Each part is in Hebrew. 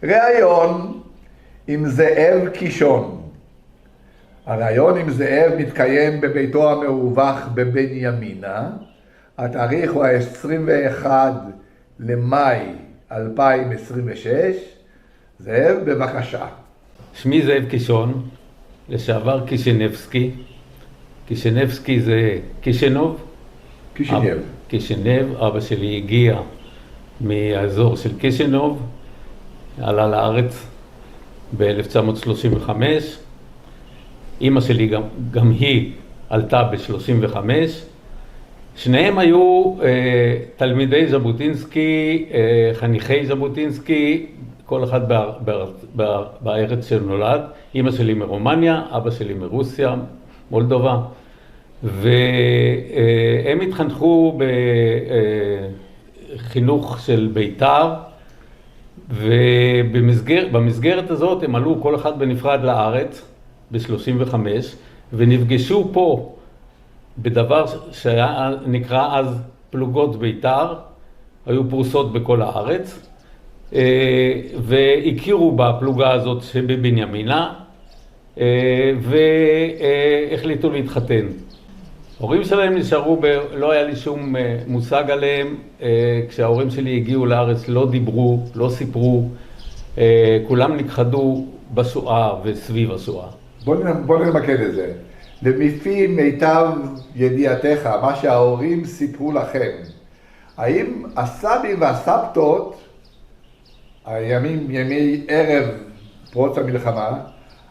ראיון עם זאב קישון. הראיון עם זאב מתקיים בביתו המרווח בבנימינה. התאריך הוא ה-21 למאי 2026. זאב, בבקשה. שמי זאב קישון, לשעבר קישינבסקי. קישינבסקי זה קישינוב. קישינב. קישינב, אבא שלי הגיע מהאזור של קישינוב, עלה לארץ ב-1935. אמא שלי גם היא עלתה ב-35. שניהם היו תלמידי ז'בוטינסקי, חניכי ז'בוטינסקי, כל אחד בארץ שנולד. אמא שלי מרומניה, אבא שלי מרוסיה, מולדובה. והם התחנכו בחינוך של בית"ר, ובמסגרת הזאת הם עלו כל אחד בנפרד לארץ ב-35, ונפגשו פה בדבר שהיה נקרא אז פלוגות בית"ר, היו פרוסות בכל הארץ, והכירו בפלוגה הזאת שבבנימינה, והחליטו להתחתן. ההורים שלהם נשארו, לא היה לי שום מושג עליהם. כשההורים שלי הגיעו לארץ לא דיברו, לא סיפרו, כולם נכחדו בשואה וסביב השואה. בוא נמקד את זה. לפי מיטב ידיעתך, מה שההורים סיפרו לכם, האם הסבים והסבתות, ימי ערב פרוץ המלחמה,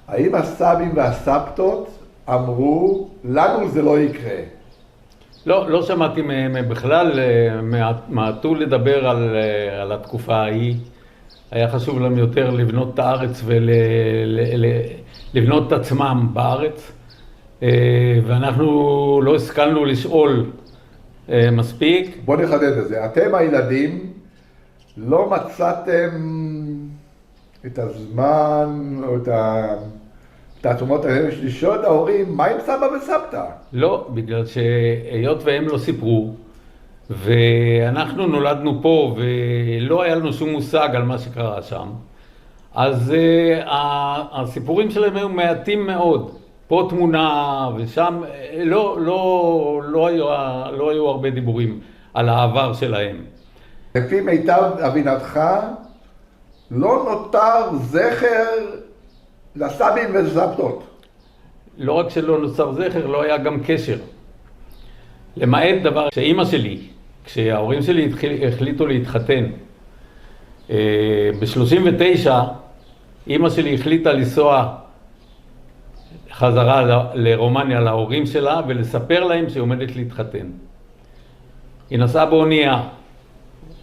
האם הסבים והסבתות אמרו, לנו זה לא יקרה? לא שמעתי מהם בכלל, מעטו לדבר על התקופה ההיא. היה חשוב להם יותר לבנות את הארץ ולבנות את עצמם בארץ. ואנחנו לא השכלנו לשאול מספיק. בוא נחדד את זה. אתם הילדים לא מצאתם את הזמן או את התעצומות האלה לשאול את ההורים, מה עם סבא וסבתא? לא, בגלל שהיות והם לא סיפרו, ואנחנו נולדנו פה ולא היה לנו שום מושג על מה שקרה שם, אז הסיפורים שלהם היו מעטים מאוד. פה תמונה ושם לא היו הרבה דיבורים על העבר שלהם. לפי מיטב הבינתך, לא נותר זכר לסבים ולסבתות. לא רק שלא נוצר זכר, לא היה גם קשר. למעט דבר שאימא שלי, כשההורים שלי החליטו להתחתן, ב-39, אימא שלי החליטה לנסוע חזרה לרומניה להורים שלה ולספר להם שהיא עומדת להתחתן. היא נסעה באונייה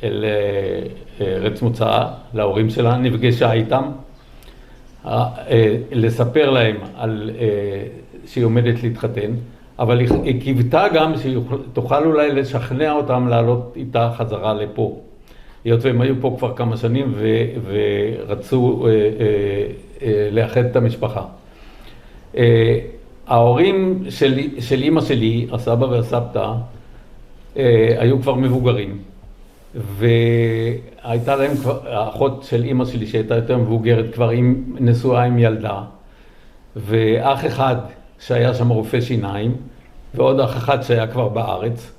אל ארץ מוצאה להורים שלה, נפגשה איתם, לספר להם על שהיא עומדת להתחתן, אבל היא קיוותה גם שהיא תוכל אולי לשכנע אותם לעלות איתה חזרה לפה. היות והם היו פה כבר כמה שנים ורצו לאחד את המשפחה. ההורים של אמא שלי, הסבא והסבתא, היו כבר מבוגרים, והייתה להם כבר, האחות של אמא שלי שהייתה יותר מבוגרת, כבר נשואה עם ילדה, ואח אחד שהיה שם רופא שיניים, ועוד אח אחד שהיה כבר בארץ,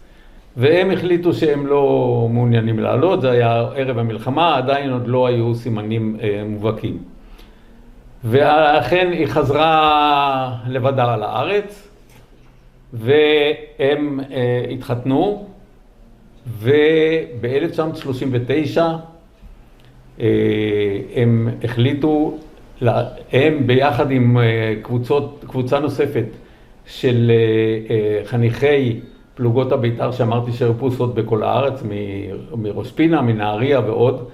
והם החליטו שהם לא מעוניינים לעלות. זה היה ערב המלחמה, עדיין עוד לא היו סימנים מובהקים. ואכן היא חזרה לבדה לארץ, והם התחתנו, וב-1939 הם החליטו, הם ביחד עם קבוצה נוספת של חניכי פלוגות הבית"ר שאמרתי שהיו פרוסות בכל הארץ, מראש פינה, מנהריה ועוד,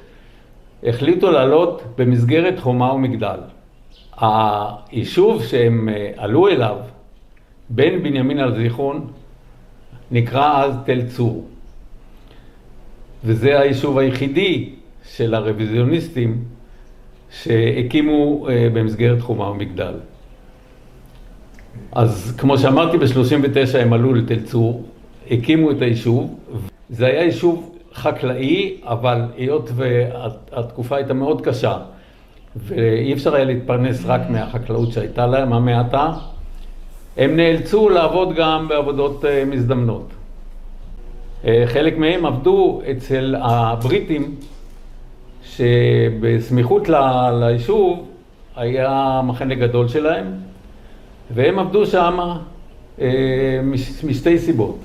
החליטו לעלות במסגרת חומה ומגדל. היישוב שהם עלו אליו, בין בנימינה לזיכרון, נקרא אז תל צור. וזה היישוב היחידי של הרוויזיוניסטים שהקימו במסגרת חומה ומגדל. אז כמו שאמרתי, ב-39 הם עלו לתל צור, הקימו את היישוב. זה היה יישוב חקלאי, אבל היות והתקופה הייתה מאוד קשה, ואי אפשר היה להתפרנס רק מהחקלאות שהייתה להם, המעטה. הם נאלצו לעבוד גם בעבודות מזדמנות. חלק מהם עבדו אצל הבריטים, שבסמיכות ליישוב היה מחנה גדול שלהם, והם עבדו שם משתי סיבות.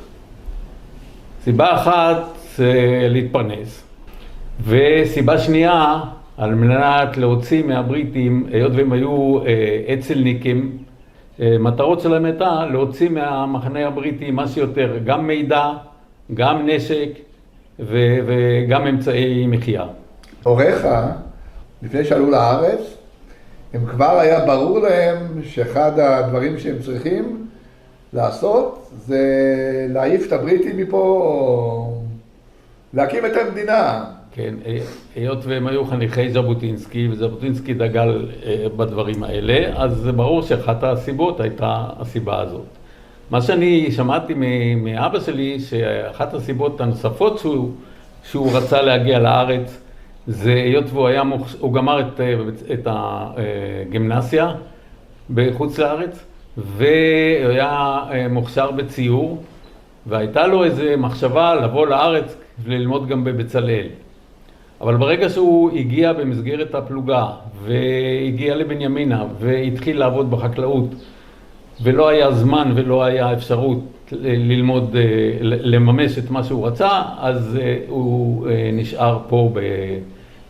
סיבה אחת זה להתפרנס, וסיבה שנייה, על מנת להוציא מהבריטים, היות והם היו אצ"לניקים, מטרות שלהם הייתה להוציא מהמחנה הבריטי מה שיותר, גם מידע, גם נשק וגם אמצעי מחיה. הוריך, לפני שעלו לארץ, הם כבר היה ברור להם שאחד הדברים שהם צריכים לעשות זה להעיף את הבריטים מפה, להקים את המדינה. כן, היות והם היו חניכי ז'בוטינסקי, וז'בוטינסקי דגל בדברים האלה, אז זה ברור שאחת הסיבות הייתה הסיבה הזאת. מה שאני שמעתי מאבא שלי, שאחת הסיבות הנוספות שהוא רצה להגיע לארץ, זה היות הוא גמר את הגימנסיה בחוץ לארץ, והיה מוכשר בציור, והייתה לו איזו מחשבה לבוא לארץ וללמוד גם בבצלאל. אבל ברגע שהוא הגיע במסגרת הפלוגה, והגיע לבנימינה, והתחיל לעבוד בחקלאות, ולא היה זמן ולא היה אפשרות ללמוד, לממש את מה שהוא רצה, אז הוא נשאר פה,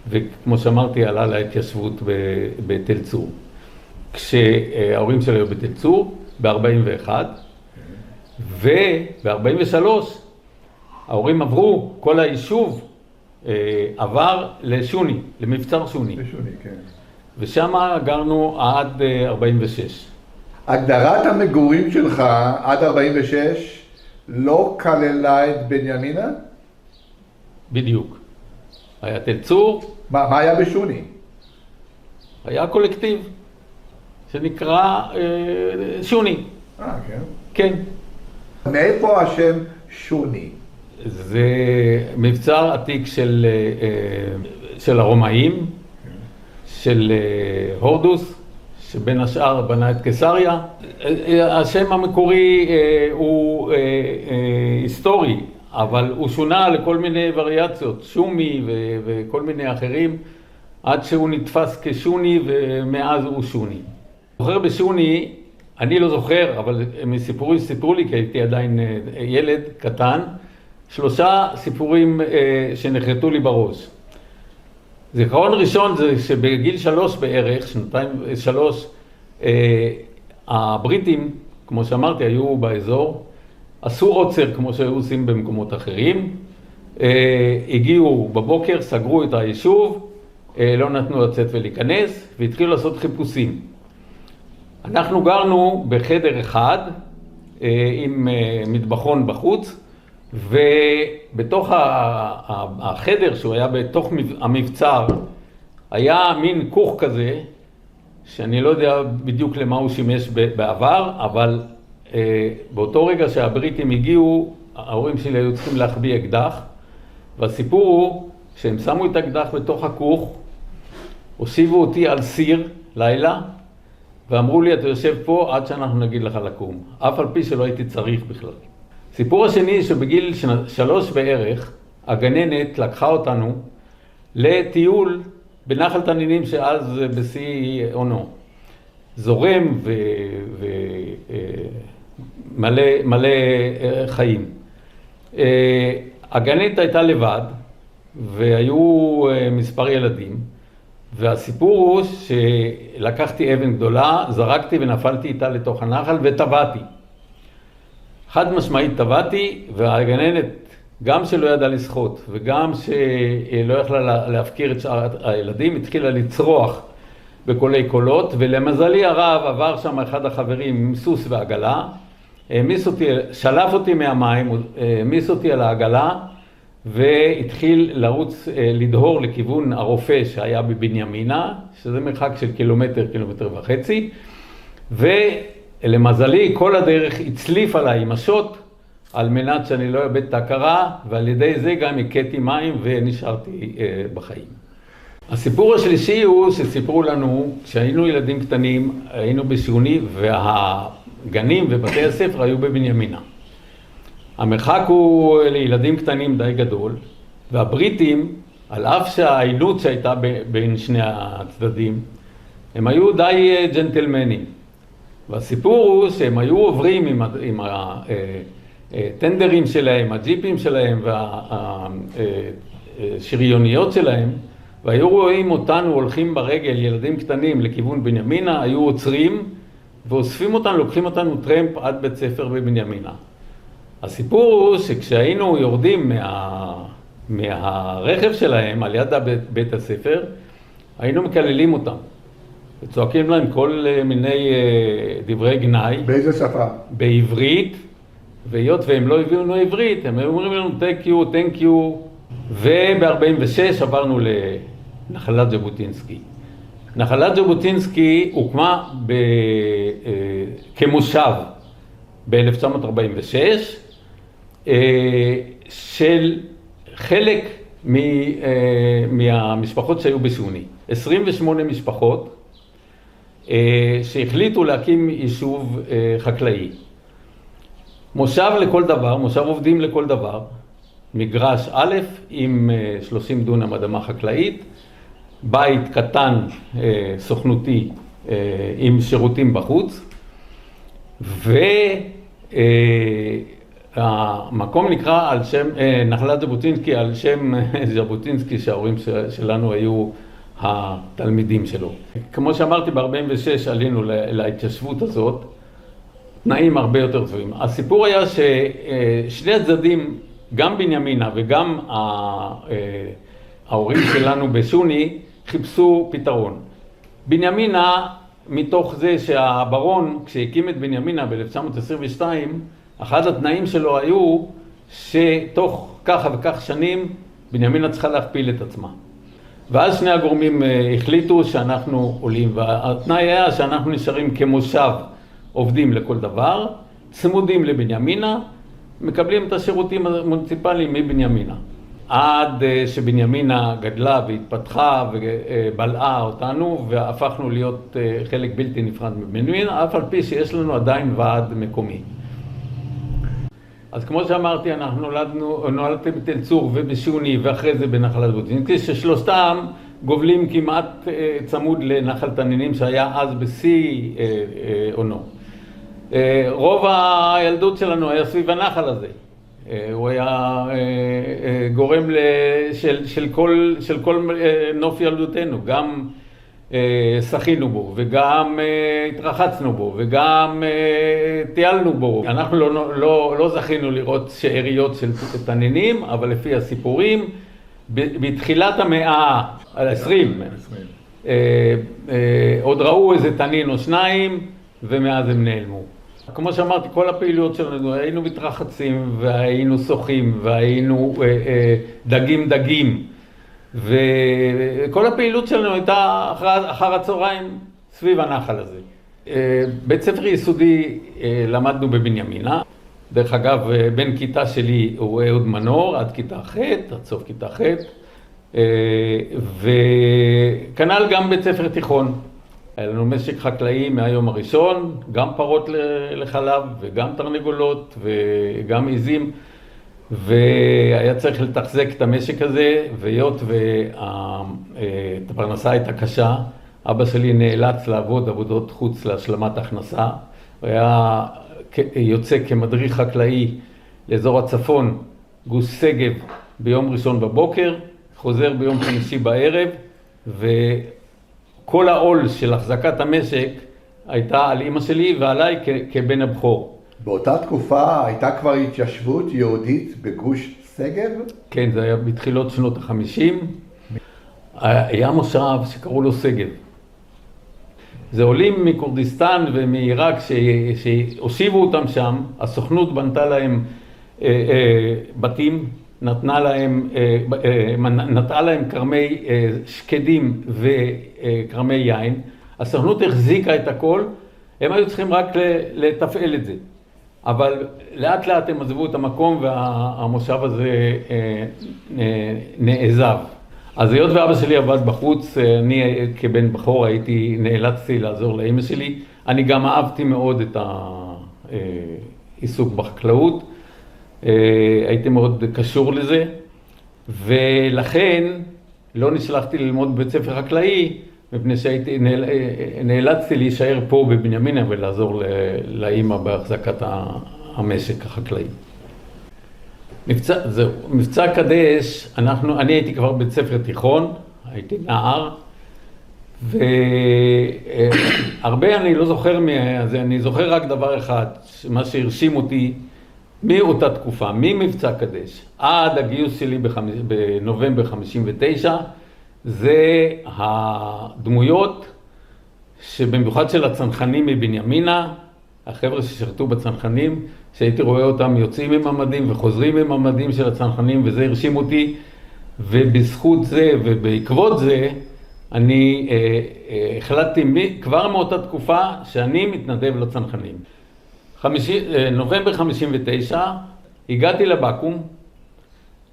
וכמו שאמרתי, עלה להתיישבות בתל צור. כשההורים שלו היו בתל צור, ב-41, וב-43, ההורים עברו, כל היישוב עבר לשוני, למבצר שוני. לשוני, כן. ושם גרנו עד 46. הגדרת המגורים שלך עד 46 לא כללה את בנימינה? בדיוק. היה תל צור. מה היה בשוני? היה קולקטיב שנקרא שוני. כן. כן. מאיפה השם שוני? זה מבצר עתיק של הרומאים, של הורדוס, שבין השאר בנה את קיסריה. השם המקורי הוא היסטורי, אבל הוא שונה לכל מיני וריאציות, שומי וכל מיני אחרים, עד שהוא נתפס כשוני, ומאז הוא שוני. זוכר בשוני, אני לא זוכר, אבל מסיפורים סיפרו לי, כי הייתי עדיין ילד קטן, 3 סיפורים שנחרטו לי בראש. זיכרון ראשון זה שבגיל 3 בערך, 2-3, הבריטים, כמו שאמרתי, היו באזור, עשו עוצר כמו שהיו עושים במקומות אחרים, הגיעו בבוקר, סגרו את היישוב, לא נתנו לצאת ולהיכנס, והתחילו לעשות חיפושים. אנחנו גרנו בחדר אחד, עם מטבחון בחוץ, ובתוך החדר שהוא היה בתוך המבצר, היה מין כוך כזה, שאני לא יודע בדיוק למה הוא שימש בעבר, אבל באותו רגע שהבריטים הגיעו, ההורים שלי היו צריכים להחביא אקדח, והסיפור הוא שהם שמו את האקדח בתוך הכוך, הושיבו אותי על סיר לילה, ואמרו לי, אתה יושב פה עד שאנחנו נגיד לך לקום, אף על פי שלא הייתי צריך בכלל. סיפור השני, שבגיל 3 בערך, הגננת לקחה אותנו לטיול בנחל תנינים, שאז בשיא עונו. זורם ומלא חיים. הגננת הייתה לבד, והיו מספר ילדים, והסיפור הוא שלקחתי אבן גדולה, זרקתי ונפלתי איתה לתוך הנחל וטבעתי. חד משמעית טבעתי, והגננת גם שלא ידעה לשחות וגם שלא יכלה להפקיר את שאר הילדים, התחילה לצרוח בקולי קולות, ולמזלי הרב עבר שם אחד החברים עם סוס ועגלה, שלף אותי מהמים, העמיס אותי על העגלה, והתחיל לרוץ, לדהור לכיוון הרופא שהיה בבנימינה, שזה מרחק של קילומטר, קילומטר וחצי, ולמזלי כל הדרך הצליף עליי עם השוט, על מנת שאני לא אאבד את ההכרה, ועל ידי זה גם הכיתי מים ונשארתי בחיים. הסיפור השלישי הוא שסיפרו לנו, כשהיינו ילדים קטנים, היינו בשוני והגנים ובתי הספר היו בבנימינה. המרחק הוא לילדים קטנים די גדול, והבריטים, על אף שהעילות שהייתה בין שני הצדדים, הם היו די ג'נטלמנים. והסיפור הוא שהם היו עוברים עם הטנדרים שלהם, הג'יפים שלהם והשריוניות שלהם, והיו רואים אותנו הולכים ברגל, ילדים קטנים, לכיוון בנימינה, היו עוצרים ואוספים אותנו, לוקחים אותנו טרמפ עד בית ספר בבנימינה. הסיפור הוא שכשהיינו יורדים מהרכב שלהם על יד בית הספר, היינו מקללים אותם וצועקים להם כל מיני דברי גנאי. באיזה שפה? בעברית, והיות והם לא הביאו לנו עברית, הם אומרים לנו thank you, thank you, וב-46 עברנו לנחלת ז'בוטינסקי. נחלת ז'בוטינסקי הוקמה כמושב ב-1946, של חלק מהמשפחות שהיו בשוני. 28 משפחות שהחליטו להקים יישוב חקלאי. מושב לכל דבר, מושב עובדים לכל דבר, מגרש א' עם 30 דונם אדמה חקלאית, בית קטן סוכנותי עם שירותים בחוץ, והמקום נקרא על שם נחלת ז'בוטינסקי, על שם ז'בוטינסקי שההורים שלנו היו התלמידים שלו. כמו שאמרתי, ב-46 עלינו להתיישבות הזאת, תנאים הרבה יותר טובים. הסיפור היה ששני הצדדים, גם בנימינה וגם ההורים שלנו בשוני, חיפשו פתרון. בנימינה, מתוך זה שהברון, כשהקים את בנימינה ב-1922, אחד התנאים שלו היו שתוך ככה וכך שנים, בנימינה צריכה להכפיל את עצמה. ואז שני הגורמים החליטו שאנחנו עולים, והתנאי היה שאנחנו נשארים כמושב עובדים לכל דבר, צמודים לבנימינה, מקבלים את השירותים המוניציפליים מבנימינה. עד שבנימינה גדלה והתפתחה ובלעה אותנו, והפכנו להיות חלק בלתי נפרד מבנימינה, אף על פי שיש לנו עדיין ועד מקומי. אז כמו שאמרתי, אנחנו נולדתי בתל צור ובשוני ואחרי זה בנחלת ז'בוטינסקי, ששלושתם גובלים כמעט צמוד לנחל תנינים שהיה אז בשיא עונו. רוב הילדות שלנו היה סביב הנחל הזה. הוא היה גורם של כל נוף ילדותנו, גם שחינו בו וגם התרחצנו בו וגם טיילנו בו. אנחנו לא זכינו לראות שאריות של תנינים, אבל לפי הסיפורים, בתחילת המאה ה-20, עוד ראו איזה תנין או שניים ומאז הם נעלמו. כמו שאמרתי, כל הפעילויות שלנו, היינו מתרחצים והיינו שוחים והיינו דגים. וכל הפעילות שלנו הייתה אחר הצהריים סביב הנחל הזה. בית ספר יסודי למדנו בבנימינה. דרך אגב, בן כיתה שלי הוא אהוד מנור עד כיתה ח', עד סוף כיתה ח'. וכנ"ל גם בית ספר תיכון. היה לנו משק חקלאי מהיום הראשון, גם פרות לחלב וגם תרנגולות וגם עיזים. והיה צריך לתחזק את המשק הזה, והיות והפרנסה הייתה קשה, אבא שלי נאלץ לעבוד עבודות חוץ להשלמת הכנסה. הוא היה יוצא כמדריך חקלאי לאזור הצפון, גוש שגב, ביום ראשון בבוקר, חוזר ביום חמישי בערב, וכל העול של החזקת המשק הייתה על אמא שלי ועליי כבן הבכור. באותה תקופה הייתה כבר התיישבות יהודית בגוש שגב? כן, זה היה בתחילות שנות ה-50. היה מושב שקראו לו שגב. זה עולים מכורדיסטן ומעיראק שהושיבו אותם שם, הסוכנות בנתה להם בתים, נתנה להם קרמי שקדים וקרמי יין. הסוכנות החזיקה את הכל, הם היו צריכים רק לתפעל את זה. אבל לאט לאט הם עזבו את המקום והמושב הזה נעזב. אז היות ואבא שלי עבד בחוץ, אני כבן בכור נאלצתי לעזור לאמא שלי. אני גם אהבתי מאוד את העיסוק בחקלאות, הייתי מאוד קשור לזה, ולכן לא נשלחתי ללמוד בבית ספר חקלאי, מפני נאלצתי להישאר פה בבנימינה ולעזור לאמא בהחזקת המשק החקלאי. מבצע קדש, אני הייתי כבר בית ספר תיכון, הייתי נער, והרבה אני לא זוכר מזה, אני זוכר רק דבר אחד, מה שהרשים אותי מאותה תקופה, ממבצע קדש עד הגיוס שלי בנובמבר 59, זה הדמויות שבמיוחד של הצנחנים מבנימינה, החבר'ה ששרתו בצנחנים, שהייתי רואה אותם יוצאים עם המדים וחוזרים עם המדים של הצנחנים, וזה הרשים אותי, ובזכות זה ובעקבות זה אני החלטתי כבר מאותה תקופה שאני מתנדב לצנחנים. נובמבר 59 הגעתי לבקו"ם,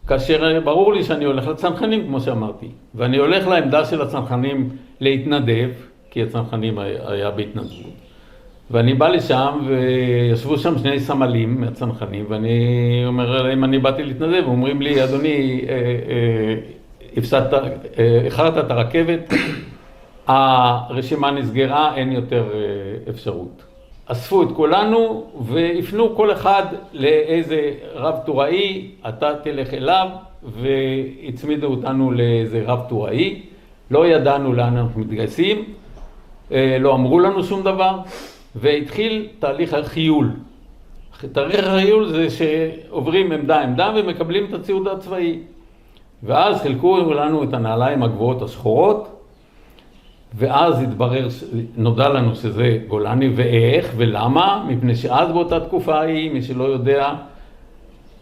כאשר ברור לי שאני הולך לצנחנים, כמו שאמרתי, ואני הולך לעמדה של הצנחנים להתנדב, כי הצנחנים היה בהתנדבות. ואני בא לשם וישבו שם שני סמלים מהצנחנים, ואני אומר להם, אני באתי להתנדב, ואומרים לי, אדוני, איחרת את הרכבת, הרשימה נסגרה, אין יותר אפשרות. אספו את כולנו והפנו כל אחד לאיזה רב טוראי, אתה תלך אליו, והצמידו אותנו לאיזה רב טוראי. לא ידענו לאן אנחנו מתגייסים, לא אמרו לנו שום דבר, והתחיל תהליך החיול. תהליך החיול זה שעוברים עמדה ומקבלים את הציוד הצבאי. ואז חילקו לנו את הנעליים הגבוהות השחורות, ואז נודע לנו שזה גולני, ואיך ולמה, מפני שאז באותה תקופה היא, מי שלא יודע,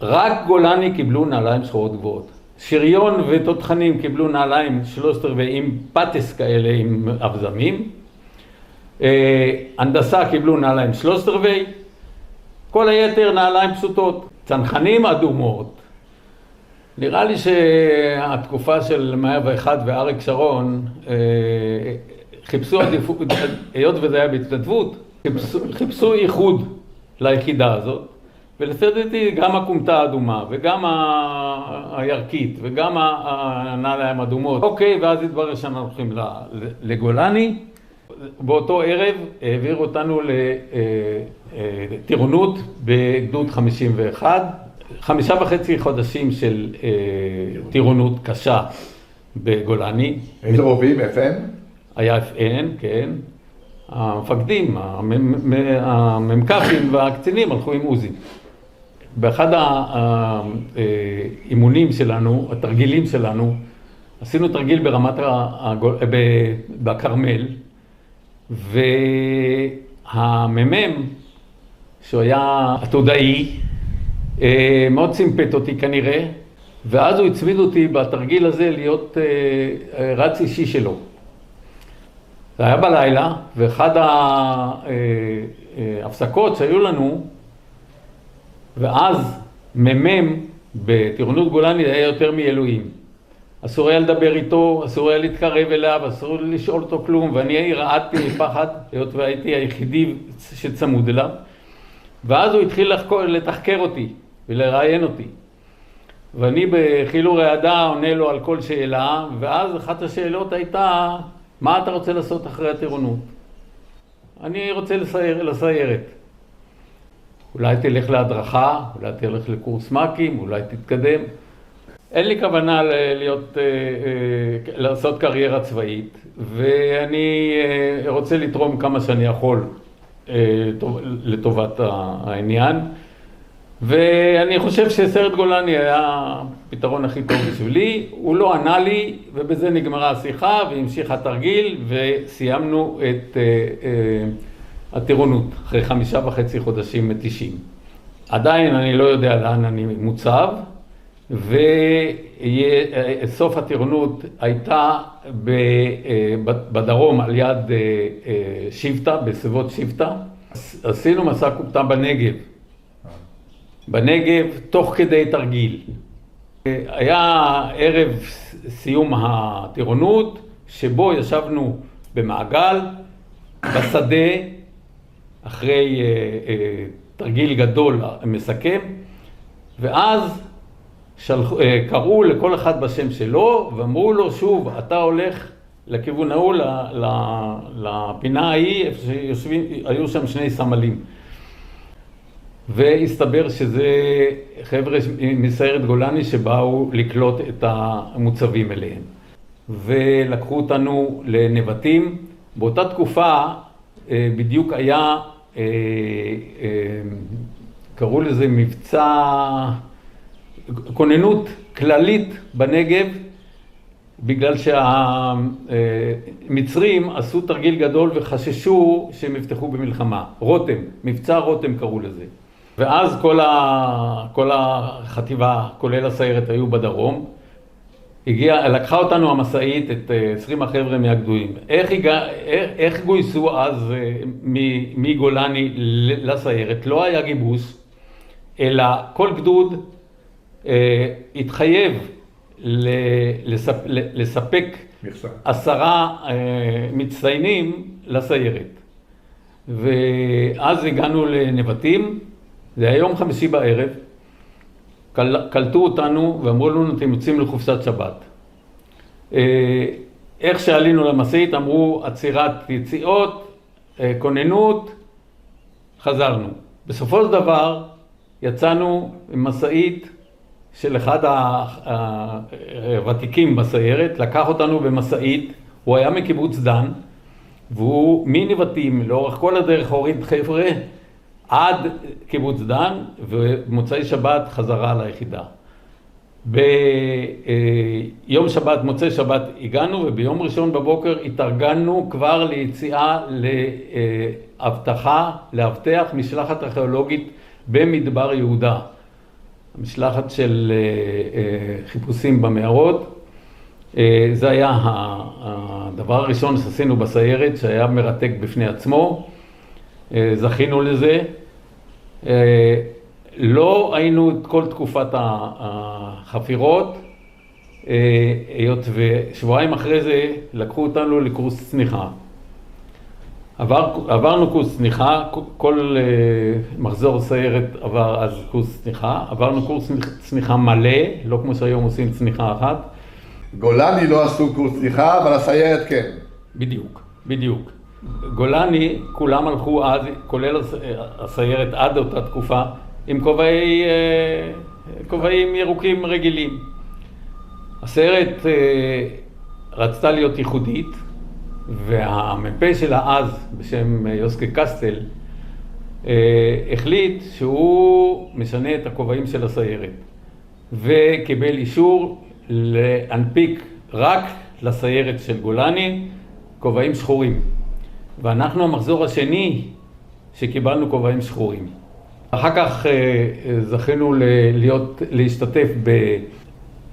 רק גולני קיבלו נעליים שחורות גבוהות. שריון ותותחנים קיבלו נעליים 3/4 עם פטס כאלה עם אבזמים, הנדסה קיבלו נעליים 3/4, כל היתר נעליים פשוטות, צנחנים אדומות. נראה לי שהתקופה של 101 ואריק שרון חיפשו עדיפות, היות וזה היה בהתנדבות, חיפשו ייחוד ליחידה הזאת, ולסדתי גם הקומתה האדומה וגם הירקית וגם הנעליים האדומות. אוקיי, ואז התברר שאנחנו הולכים לגולני. באותו ערב העבירו אותנו לטירונות בגדוד 51, 5.5 חודשים של טירונות קשה בגולני. איזה רובים? FN? היה FN, כן. המפקדים, המ"כים והקצינים הלכו עם עוזים. באחד האימונים שלנו, התרגילים שלנו, עשינו תרגיל ברמת בכרמל, והמ"מ, שהוא היה עתודאי, מאוד סימפט אותי כנראה, ואז הוא הצמיד אותי בתרגיל הזה להיות רץ אישי שלו. זה היה בלילה, ואחד ההפסקות שהיו לנו, ואז מ"מ בטירונות גולני היה יותר מאלוהים. אסור היה לדבר איתו, אסור היה להתקרב אליו, אסור לשאול אותו כלום, ואני רעדתי מפחד, היות והייתי היחידי שצמוד אליו. ואז הוא התחיל לתחקר אותי ולראיין אותי. ואני בחילו רעדה עונה לו על כל שאלה, ואז אחת השאלות הייתה, מה אתה רוצה לעשות אחרי הטירונות? אני רוצה לסיירת. אולי תלך להדרכה, אולי תלך לקורס מ"כים, אולי תתקדם. אין לי כוונה לעשות קריירה צבאית, ואני רוצה לתרום כמה שאני יכול לטובת העניין. ואני חושב שסיירת גולני היה הפתרון הכי טוב בשבילי. הוא לא ענה לי, ובזה נגמרה השיחה, והמשיך התרגיל, וסיימנו את הטירונות אחרי 5.5 חודשים מ-90. עדיין אני לא יודע לאן אני מוצב, וסוף הטירונות הייתה בדרום על יד שבטה, בסביבות שבטה. עשינו מסע כומתה בנגב, תוך כדי תרגיל. היה ערב סיום הטירונות, שבו ישבנו במעגל, בשדה, אחרי תרגיל גדול מסכם, ואז קראו לכל אחד בשם שלו, ואמרו לו שוב, אתה הולך לכיוון ההוא, לפינה ההיא, איפה שהיו שם שני סמלים. והסתבר שזה חבר'ה מסיירת גולני שבאו לקלוט את המוצבים אליהם. ולקחו אותנו לנבטים. באותה תקופה בדיוק היה, קראו לזה מבצע, כוננות כללית בנגב, בגלל שהמצרים עשו תרגיל גדול וחששו שהם יפתחו במלחמה. רותם, מבצע רותם קראו לזה. ואז כל החטיבה, כולל הסיירת, היו בדרום. לקחה אותנו המסעית, את 20 החבר'ה מהגדודים. איך גויסו אז מגולני לסיירת? לא היה גיבוש, אלא כל גדוד התחייב לספק 10 מצטיינים לסיירת. ואז הגענו לנבטים, זה היה יום חמישי בערב, קלטו אותנו ואמרו לנו, אתם יוצאים לחופשת שבת. איך שעלינו למסעית, אמרו, עצירת יציאות, כוננות, חזרנו. בסופו של דבר, יצאנו עם מסעית של אחד הוותיקים בסיירת, לקח אותנו במסעית, הוא היה מקיבוץ דן, והוא מנבטים, לאורך כל הדרך הוריד חבר'ה, עד קיבוץ דן, ומוצאי שבת חזרה ליחידה. ביום שבת, מוצאי שבת הגענו, וביום ראשון בבוקר התארגנו כבר ליציאה לאבטח משלחת ארכיאולוגית במדבר יהודה. משלחת של חיפושים במערות. זה היה הדבר הראשון שעשינו בסיירת, שהיה מרתק בפני עצמו. זכינו לזה. לא היינו את כל תקופת החפירות, היות ושבועיים אחרי זה לקחו אותנו לקורס צניחה. עברנו קורס צניחה, כל מחזור סיירת עבר אז קורס צניחה, עברנו קורס צניחה מלא, לא כמו שהיום עושים צניחה אחת. גולני לא עשו קורס צניחה, אבל הסיירת כן. בדיוק. גולני, כולם הלכו אז, כולל הסיירת עד אותה תקופה, עם כובעים ירוקים רגילים. הסיירת רצתה להיות ייחודית, והמ"פ שלה אז, בשם יוסקה קסטל, החליט שהוא משנה את הכובעים של הסיירת, וקיבל אישור להנפיק רק לסיירת של גולני כובעים שחורים. ואנחנו המחזור השני שקיבלנו כובעים שחורים. אחר כך זכינו להשתתף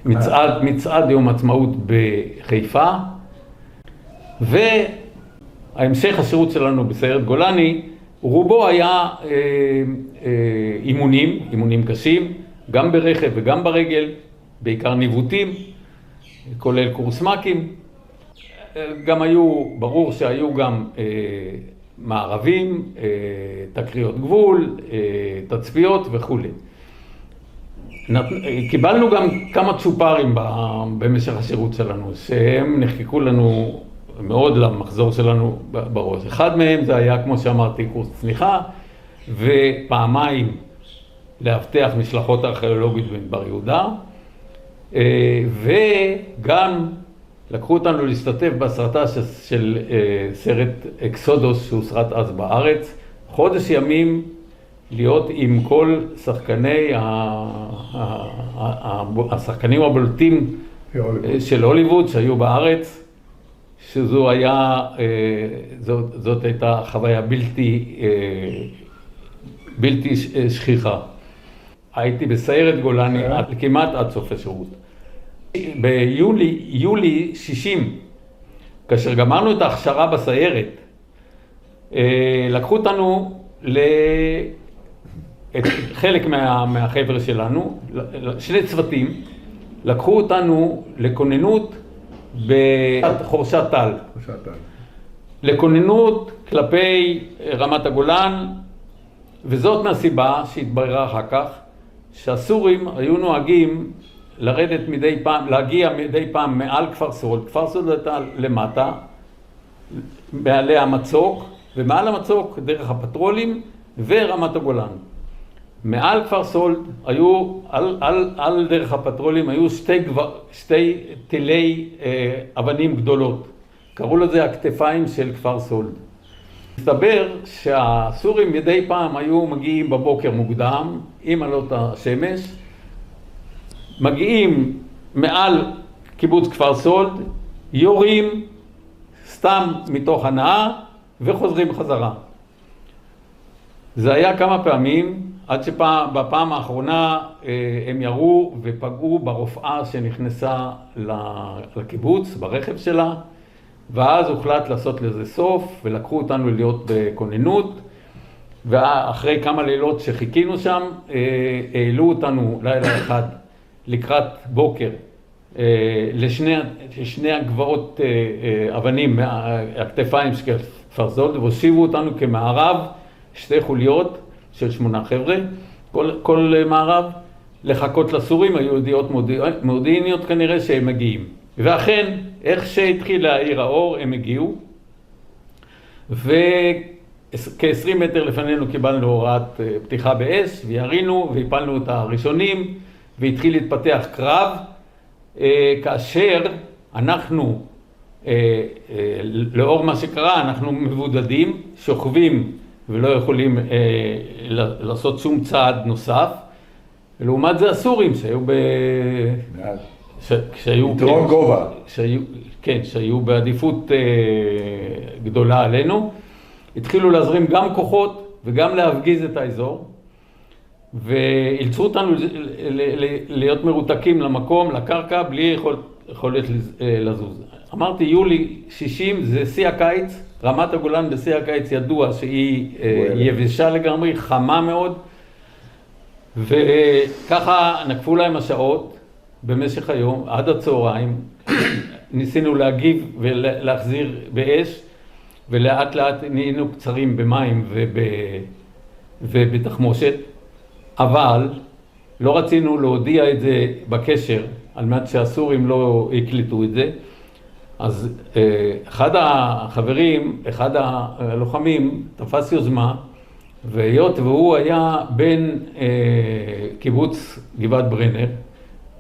במצעד יום עצמאות בחיפה, וההמשך השירות שלנו בסיירת גולני, רובו היה אימונים קשים, גם ברכב וגם ברגל, בעיקר ניווטים, כולל קורס מ"כים. גם ברור שהיו גם מערבים, תקריות גבול, תצפיות וכו'. קיבלנו גם כמה צ'ופרים במשך השירות שלנו, שהם נחקקו לנו מאוד למחזור שלנו בראש. אחד מהם זה היה, כמו שאמרתי, קורס צניחה, ופעמיים לאבטח משלחות ארכיאולוגית במדבר יהודה, וגם לקחו אותנו להשתתף בהסרטה של סרט אקסודוס שהוסרט אז בארץ, חודש ימים להיות עם כל השחקנים הבולטים של הוליווד שהיו בארץ, זאת הייתה חוויה בלתי שכיחה. הייתי בסיירת גולני כמעט עד סוף השירות. ביולי 60, כאשר גמרנו את ההכשרה בסיירת, לקחו אותנו חלק מהחבר'ה שלנו, שני צוותים, לקחו אותנו לכוננות בחורשת טל. לכוננות כלפי רמת הגולן, וזאת מהסיבה שהתבררה אחר כך, שהסורים היו נוהגים לרדת מדי פעם, להגיע מדי פעם מעל כפר סולד. כפר סולד הייתה למטה, מעלי המצוק, ומעל המצוק דרך הפטרולים ורמת הגולן. מעל כפר סולד היו, על דרך הפטרולים, היו שתי תילי אבנים גדולות. קראו לזה הכתפיים של כפר סולד. מסתבר שהסורים מדי פעם היו מגיעים בבוקר מוקדם, עם עלות השמש, מגיעים מעל קיבוץ כפר סולד, יורים סתם מתוך הנאה וחוזרים חזרה. זה היה כמה פעמים, עד שבפעם האחרונה הם ירו ופגעו ברופאה שנכנסה לקיבוץ, ברכב שלה, ואז הוחלט לעשות לזה סוף, ולקחו אותנו להיות בכוננות, ואחרי כמה לילות שחיכינו שם, העלו אותנו לילה אחד לקראת בוקר, לשני הגבעות אבנים מהכתפיים של כפר סולד, והושיבו אותנו כמערב, 2 חוליות של 8 חבר'ה, כל מערב, לחכות לסורים. היו ידיעות מודיעיניות כנראה שהם מגיעים. ואכן, איך שהתחיל להאיר האור, הם הגיעו, וכ-20 מטר לפנינו קיבלנו הוראת פתיחה באש, וירינו והפלנו את הראשונים, והתחיל להתפתח קרב, כאשר אנחנו, לאור מה שקרה, אנחנו מבודדים, שוכבים ולא יכולים לעשות שום צעד נוסף. ולעומת זה הסורים שהיו יתרון גובה. כן, שהיו בעדיפות גדולה עלינו, התחילו להזרים גם כוחות וגם להפגיז את האזור, ואילצו אותנו להיות מרותקים למקום, לקרקע, בלי יכולת לזוז. אמרתי, יולי 60 זה שיא הקיץ, רמת הגולן בשיא הקיץ ידוע שהיא יבשה לגמרי, חמה מאוד, וככה נקפו להם השעות במשך היום, עד הצהריים, ניסינו להגיב ולהחזיר באש, ולאט לאט נהיינו קצרים במים ובתחמושת, אבל לא רצינו להודיע את זה בקשר, על מנת שהסורים לא יקליטו את זה. אז אחד החברים, אחד הלוחמים, תפס יוזמה, והיות והוא היה בין קיבוץ גבעת ברנר.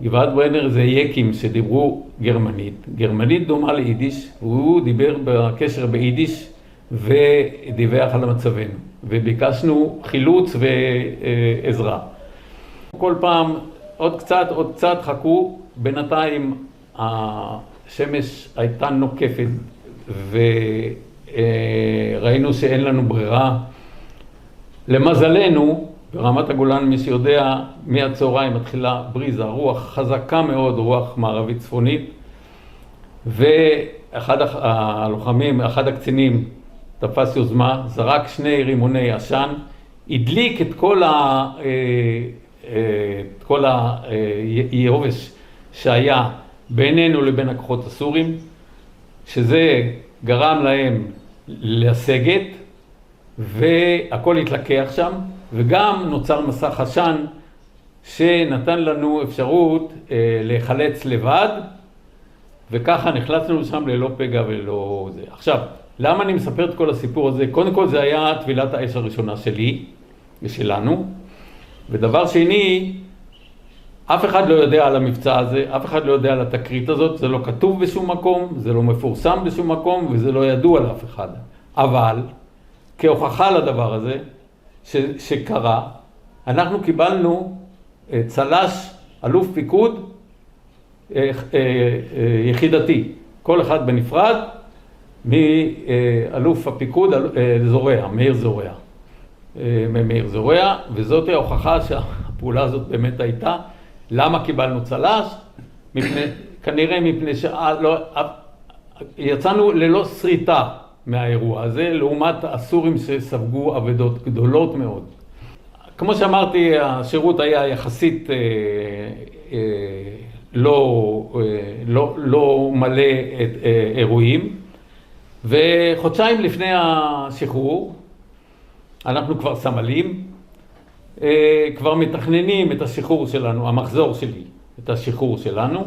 גבעת ברנר זה יקים שדיברו גרמנית. גרמנית דומה ליידיש, והוא דיבר בקשר ביידיש ודיווח על מצבנו. וביקשנו חילוץ ועזרה. כל פעם עוד קצת חכו, בינתיים השמש הייתה נוקפת וראינו שאין לנו ברירה. למזלנו, ברמת הגולן, מי שיודע, מהצהריים מתחילה בריזה, רוח חזקה מאוד, רוח מערבית צפונית, ואחד הלוחמים, אחד הקצינים, תפס יוזמה, זרק 2 רימוני עשן, הדליק את כל היובש שהיה בינינו לבין הכוחות הסורים, שזה גרם להם לסגת, והכל התלקח שם, וגם נוצר מסך עשן שנתן לנו אפשרות להיחלץ לבד, וככה נחלצנו שם ללא פגע ולא זה. עכשיו, למה אני מספר את כל הסיפור הזה? קודם כל זה היה טבילת האש הראשונה שלי ושלנו, ודבר שני, אף אחד לא יודע על המבצע הזה, אף אחד לא יודע על התקרית הזאת, זה לא כתוב בשום מקום, זה לא מפורסם בשום מקום, וזה לא ידוע לאף אחד. אבל, כהוכחה לדבר הזה, שקרה, אנחנו קיבלנו צל"ש אלוף פיקוד יחידתי, כל אחד בנפרד, מאלוף הפיקוד זורע, מאיר זורע, וזאת ההוכחה שהפעולה הזאת באמת הייתה. למה קיבלנו צל"ש? כנראה מפני יצאנו ללא שריטה מהאירוע הזה, לעומת הסורים שספגו אבדות גדולות מאוד. כמו שאמרתי, השירות היה יחסית לא מלא אירועים, וחודשיים לפני השחרור, אנחנו כבר סמלים, כבר מתכננים את השחרור שלנו, המחזור שלי, את השחרור שלנו,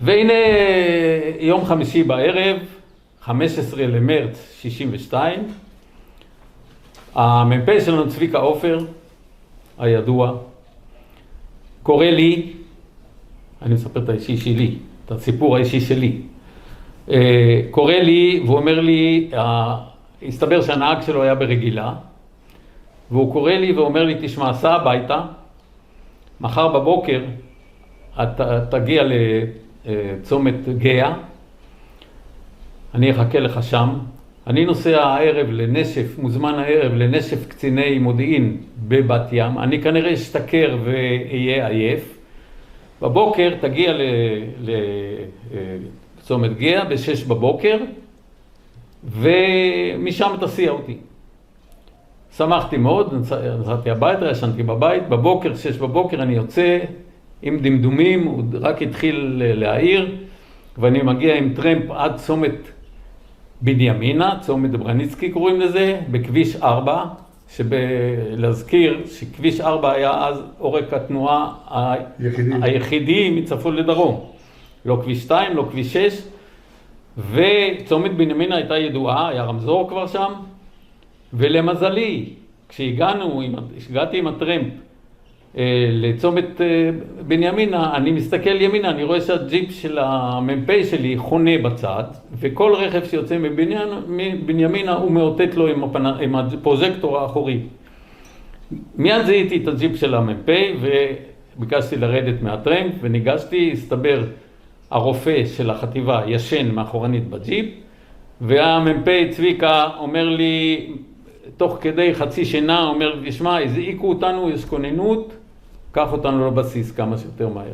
והנה יום חמישי בערב, 15 למרץ 62, המ"פ שלנו צביקה עופר, הידוע, קורא לי, אני מספר את האישי שלי, את הסיפור האישי שלי, קורא לי ואומר לי, הסתבר שהנהג שלו היה ברגילה, והוא קורא לי ואומר לי, תשמע, סע הביתה, מחר בבוקר אתה תגיע לצומת גאה, אני אחכה לך שם, אני נוסע הערב לנשף, מוזמן הערב לנשף קציני מודיעין בבת ים, אני כנראה אשתכר ואהיה עייף, בבוקר תגיע לצומת גאה ב-6 בבוקר, ומשם תסיע אותי. שמחתי מאוד, נסעתי הביתה, ישנתי בבית, בבוקר, 6 בבוקר אני יוצא עם דמדומים, הוא רק התחיל להעיר, ואני מגיע עם טרמפ עד צומת בנימינה, צומת ברניצקי קוראים לזה, בכביש 4, להזכיר שכביש 4 היה אז עורק התנועה היחידי מצפון לדרום. לא כביש 2, לא כביש 6, וצומת בנימינה הייתה ידועה, היה רמזור כבר שם, ולמזלי, כשהגעתי עם הטרמפ לצומת בנימינה, אני מסתכל ימינה, אני רואה שהג'יפ של המ"פ שלי חונה בצד, וכל רכב שיוצא מבנימינה הוא מאותת לו עם הפרוז'קטור האחורי. מיד זיהיתי את הג'יפ של המ"פ וביקשתי לרדת מהטרמפ וניגשתי, הסתבר הרופא של החטיבה ישן מאחורנית בג'יפ, והמ"פ צביקה אומר לי, תוך כדי חצי שינה, אומר, תשמע, הזעיקו אותנו, יש כוננות, קח אותנו לבסיס כמה שיותר מהר.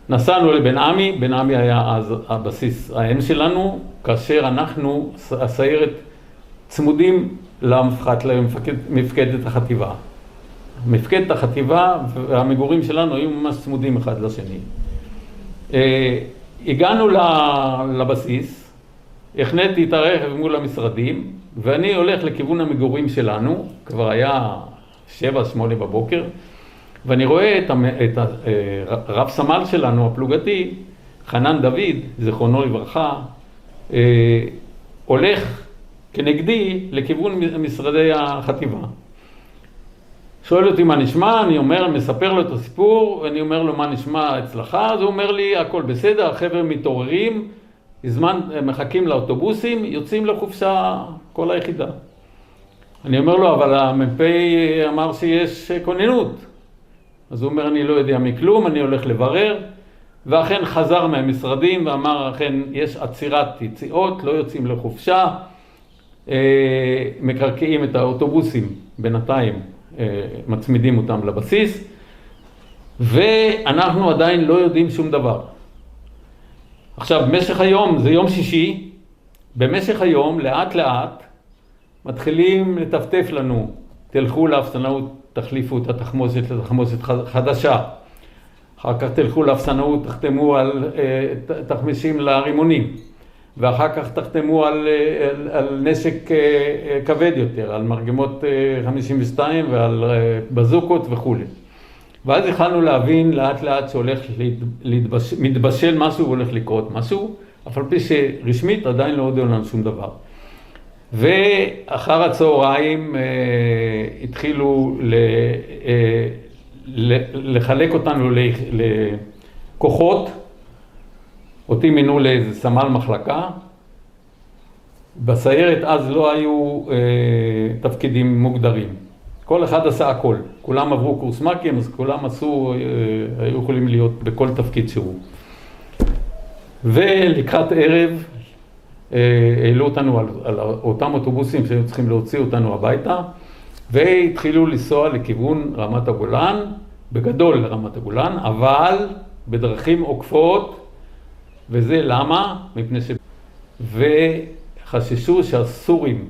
נסענו לבן עמי, בן עמי היה אז הבסיס האם שלנו, כאשר אנחנו, הסיירת, צמודים למפקדת החטיבה. מפקדת החטיבה והמגורים שלנו היו ממש צמודים אחד לשני. הגענו לבסיס, הכנתי את הרכב מול המשרדים, ואני הולך לכיוון המגורים שלנו, כבר היה 7-8 בבוקר, ואני רואה את הרב סמל שלנו, הפלוגתי, חנן דוד, זכרונו לברכה, הולך כנגדי לכיוון משרדי החטיבה. שואל אותי מה נשמע, אני מספר לו את הסיפור, אני אומר לו מה נשמע אצלך, אז הוא אומר לי הכל בסדר, החבר'ה מתעוררים, מחכים לאוטובוסים, יוצאים לחופשה כל היחידה. אני אומר לו, אבל המ"פ אמר שיש כוננות. אז הוא אומר, אני לא יודע מכלום, אני הולך לברר, ואכן חזר מהמשרדים ואמר, אכן יש עצירת יציאות, לא יוצאים לחופשה, מקרקעים את האוטובוסים בינתיים, מצמידים אותם לבסיס, ואנחנו עדיין לא יודעים שום דבר. עכשיו, במשך היום, זה יום שישי, במשך היום, לאט לאט, מתחילים לטפטף לנו, תלכו לאפסנאות, תחליפו את התחמושת לתחמושת חדשה. אחר כך תלכו לאפסנאות, תחתמו על תחמישים לרימונים. ואחר כך תחתמו על נשק כבד יותר, על מרגמות 52 ועל בזוקות וכו'. ואז התחלנו להבין לאט לאט שהולך מתבשל משהו והולך לקרות משהו, אף על פי שרשמית עדיין לא הודיעו לנו שום דבר. ואחר הצהריים התחילו לחלק אותנו לכוחות, אותי מינו לאיזה סמל מחלקה, בסיירת אז לא היו תפקידים מוגדרים. כל אחד עשה הכל, כולם עברו קורס מ"כים, אז כולם היו יכולים להיות בכל תפקיד שהוא. ולקראת ערב, העלו אותנו על אותם אוטובוסים שהיו צריכים להוציא אותנו הביתה, והתחילו לנסוע לכיוון רמת הגולן, בגדול לרמת הגולן, אבל בדרכים עוקפות, וזה למה? מפני וחששו שהסורים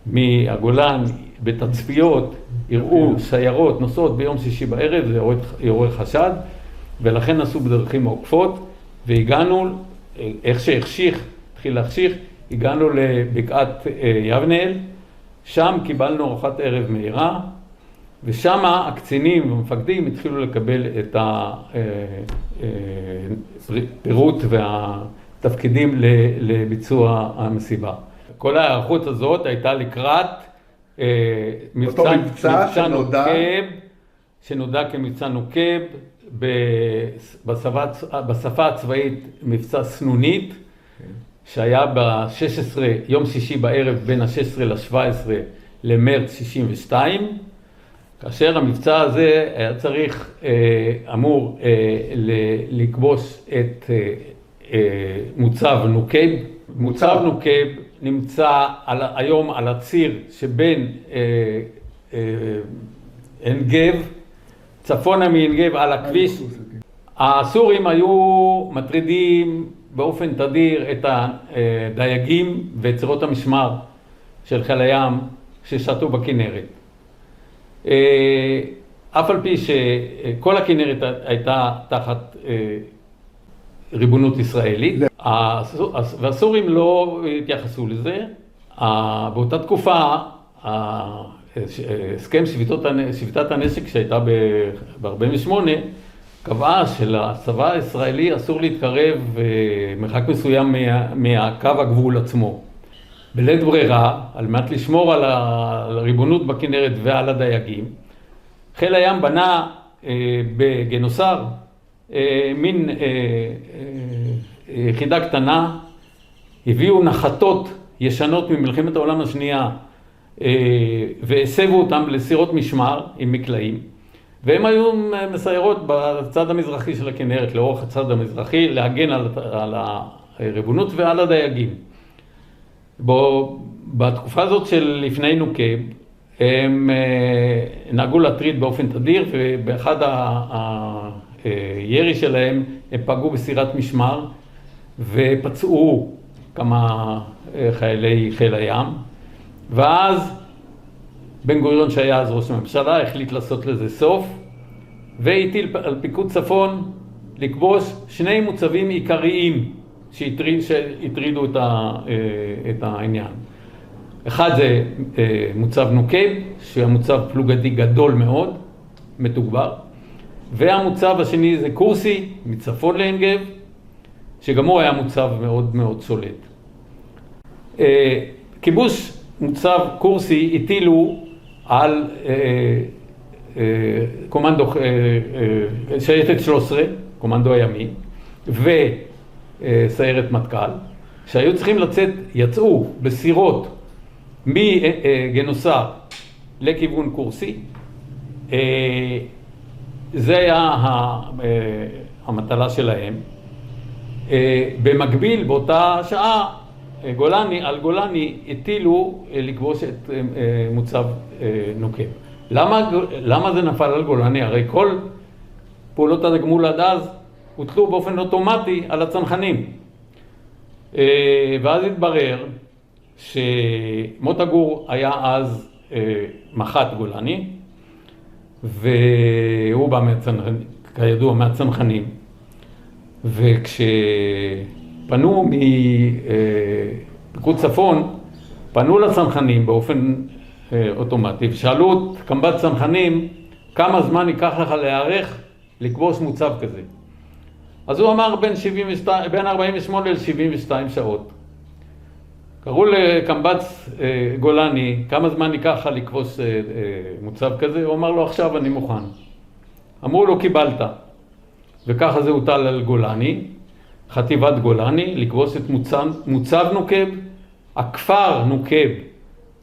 מהגולן בתצפיות יראו שיירות נוסעות ביום שישי בערב, זה יעורר חשד, ולכן עשו בדרכים עוקפות, והגענו, איך התחיל להחשיך, הגענו לבקעת יבנאל, שם קיבלנו ארוחת ערב מהירה, ושם הקצינים והמפקדים התחילו לקבל את הפירוט והתפקידים לביצוע המסיבה. כל ההיערכות הזאת הייתה לקראת מבצע שנודע כמבצע נוקב, בשפה הצבאית מבצע סנונית, שהיה ב-16, יום שישי בערב בין ה-16 ל-17 למרץ 62, כאשר המבצע הזה היה צריך, אמור לכבוש את מוצב נוקב. מוצב נוקב נמצא היום על הציר שבין עין גב, צפונה מעין גב על הכביש. הסורים היו מטרידים באופן תדיר את הדייגים ואת צירות המשמר של חיל הים ששטו בכנרת. אף על פי שכל הכנרת הייתה תחת ריבונות ישראלית, והסורים לא התייחסו לזה. באותה תקופה, הסכם שביתת הנשק שהייתה ב-48, קבעה שלצבא הישראלי אסור להתקרב מרחק מסוים מהקו הגבול עצמו. בלית ברירה, על מנת לשמור על הריבונות בכנרת ועל הדייגים, חיל הים בנה בגנוסר מין יחידה קטנה, הביאו נחתות ישנות ממלחמת העולם השנייה והסבו אותם לסירות משמר עם מקלעים, והם היו מסיירות בצד המזרחי של הכנרת, לאורך הצד המזרחי, להגן על הריבונות ועל הדייגים. בתקופה הזאת של לפני נוקב, הם נהגו להטריד באופן תדיר, ובאחד הירי שלהם הם פגעו בסירת משמר, ופצעו כמה חיילי חיל הים, ואז בן גוריון שהיה אז ראש הממשלה החליט לעשות לזה סוף, והטיל על פיקוד צפון לכבוש שני מוצבים עיקריים שהטרידו את העניין. אחד זה מוצב נוקב, שהוא מוצב פלוגתי גדול מאוד, מתוגבר, והמוצב השני זה קורסי, מצפון לעין גב, שגם הוא היה מוצב מאוד מאוד שולט. כיבוש מוצב קורסי הטילו על קומנדו שייטת 13, קומנדו הימי, וסיירת מטכ"ל, שהיו צריכים יצאו בסירות מגנוסר לכיוון קורסי. זה היה המטלה שלהם. במקביל, באותה שעה, על גולני הטילו לכבוש את מוצב נוקב. למה זה נפל על גולני? הרי כל פעולות הגמול עד אז הוטלו באופן אוטומטי על הצנחנים. ואז התברר שמוטה גור היה אז מח"ט גולני, והוא בא כידוע מהצנחנים. וכשפנו מפיקוד צפון, פנו לצנחנים באופן אוטומטי, ושאלו את קמב"ץ צנחנים כמה זמן ייקח לך להיערך לכבוש מוצב כזה. אז הוא אמר בין 48 ל-72 שעות. קראו לקמב"ץ גולני, כמה זמן ייקח לך לכבוש מוצב כזה? הוא אמר לו, עכשיו אני מוכן. אמרו לו, קיבלת. וככה זה הוטל על גולני, חטיבת גולני, לכבוש את מוצב נוקב, הכפר נוקב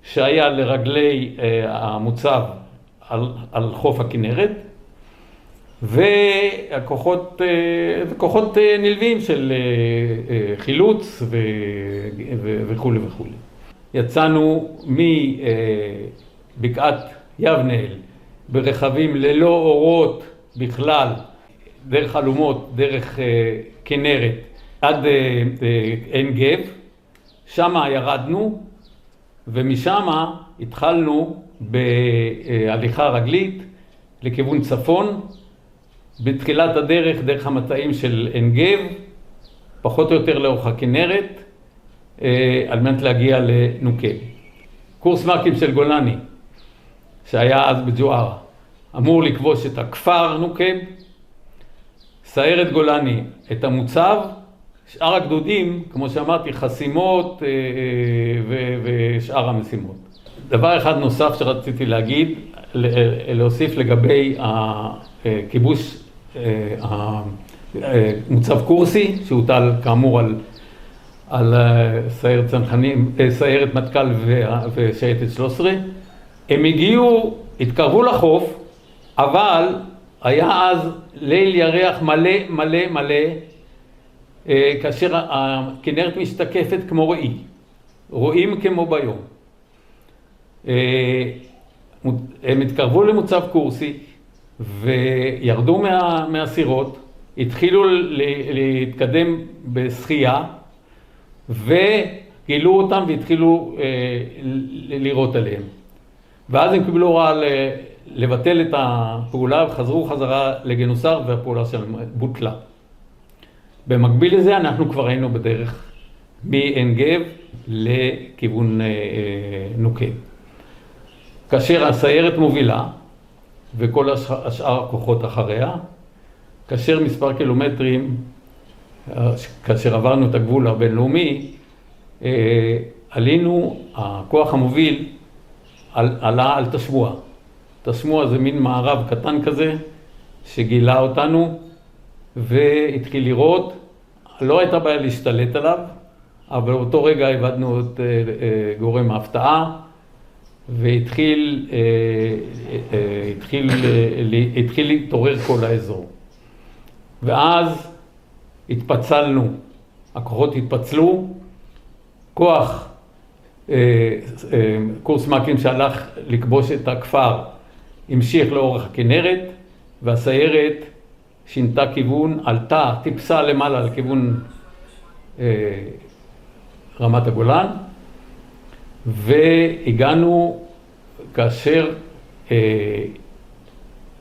שהיה לרגלי המוצב על חוף הכנרת, וכוחות נלווים של חילוץ וכו' וכו'. יצאנו מבקעת יבנאל ברכבים ללא אורות בכלל, דרך אלומות, דרך כנרת, עד עין גב. שם ירדנו, ומשם התחלנו בהליכה רגלית לכיוון צפון, בתחילת הדרך דרך המצעים של עין גב, פחות או יותר לאורך הכנרת, על מנת להגיע לנוקב. קורס מ"כים של גולני, שהיה אז בג'וארה, אמור לכבוש את הכפר נוקב, סיירת גולני את המוצב, שאר הגדודים, כמו שאמרתי, חסימות ושאר המשימות. דבר אחד נוסף שרציתי להגיד, להוסיף לגבי הכיבוש מוצב קורסי, שהוטל כאמור על סיירת צנחנים, סיירת מטכ"ל ושייטת 13. הם הגיעו, התקרבו לחוף, אבל היה אז ליל ירח מלא מלא מלא, כאשר הכנרת משתקפת כמו ראי, רואים כמו ביום. הם התקרבו למוצב קורסי וירדו מהסירות, התחילו להתקדם בשחייה וגילו אותם והתחילו לירות עליהם. ואז הם קיבלו הוראה לבטל את הפעולה וחזרו חזרה לגינוסר והפעולה שלהם בוטלה. במקביל לזה אנחנו כבר היינו בדרך מעין גב לכיוון נוקב. כאשר הסיירת מובילה וכל השאר הכוחות אחריה, כאשר מספר קילומטרים, כאשר עברנו את הגבול הבינלאומי, עלינו, הכוח המוביל עלה על תשמוע. תשמוע זה מין מערב קטן כזה שגילה אותנו והתחיל לראות. לא הייתה בעיה להשתלט עליו, אבל באותו רגע הבדנו את גורם ההפתעה והתחיל להתעורר כל האזור. ואז התפצלנו, הכוחות התפצלו, כוח קורס מ"כים שהלך לכבוש את הכפר המשיך לאורך הכנרת, והסיירת שינתה כיוון, עלתה, טיפסה למעלה לכיוון רמת הגולן, והגענו כאשר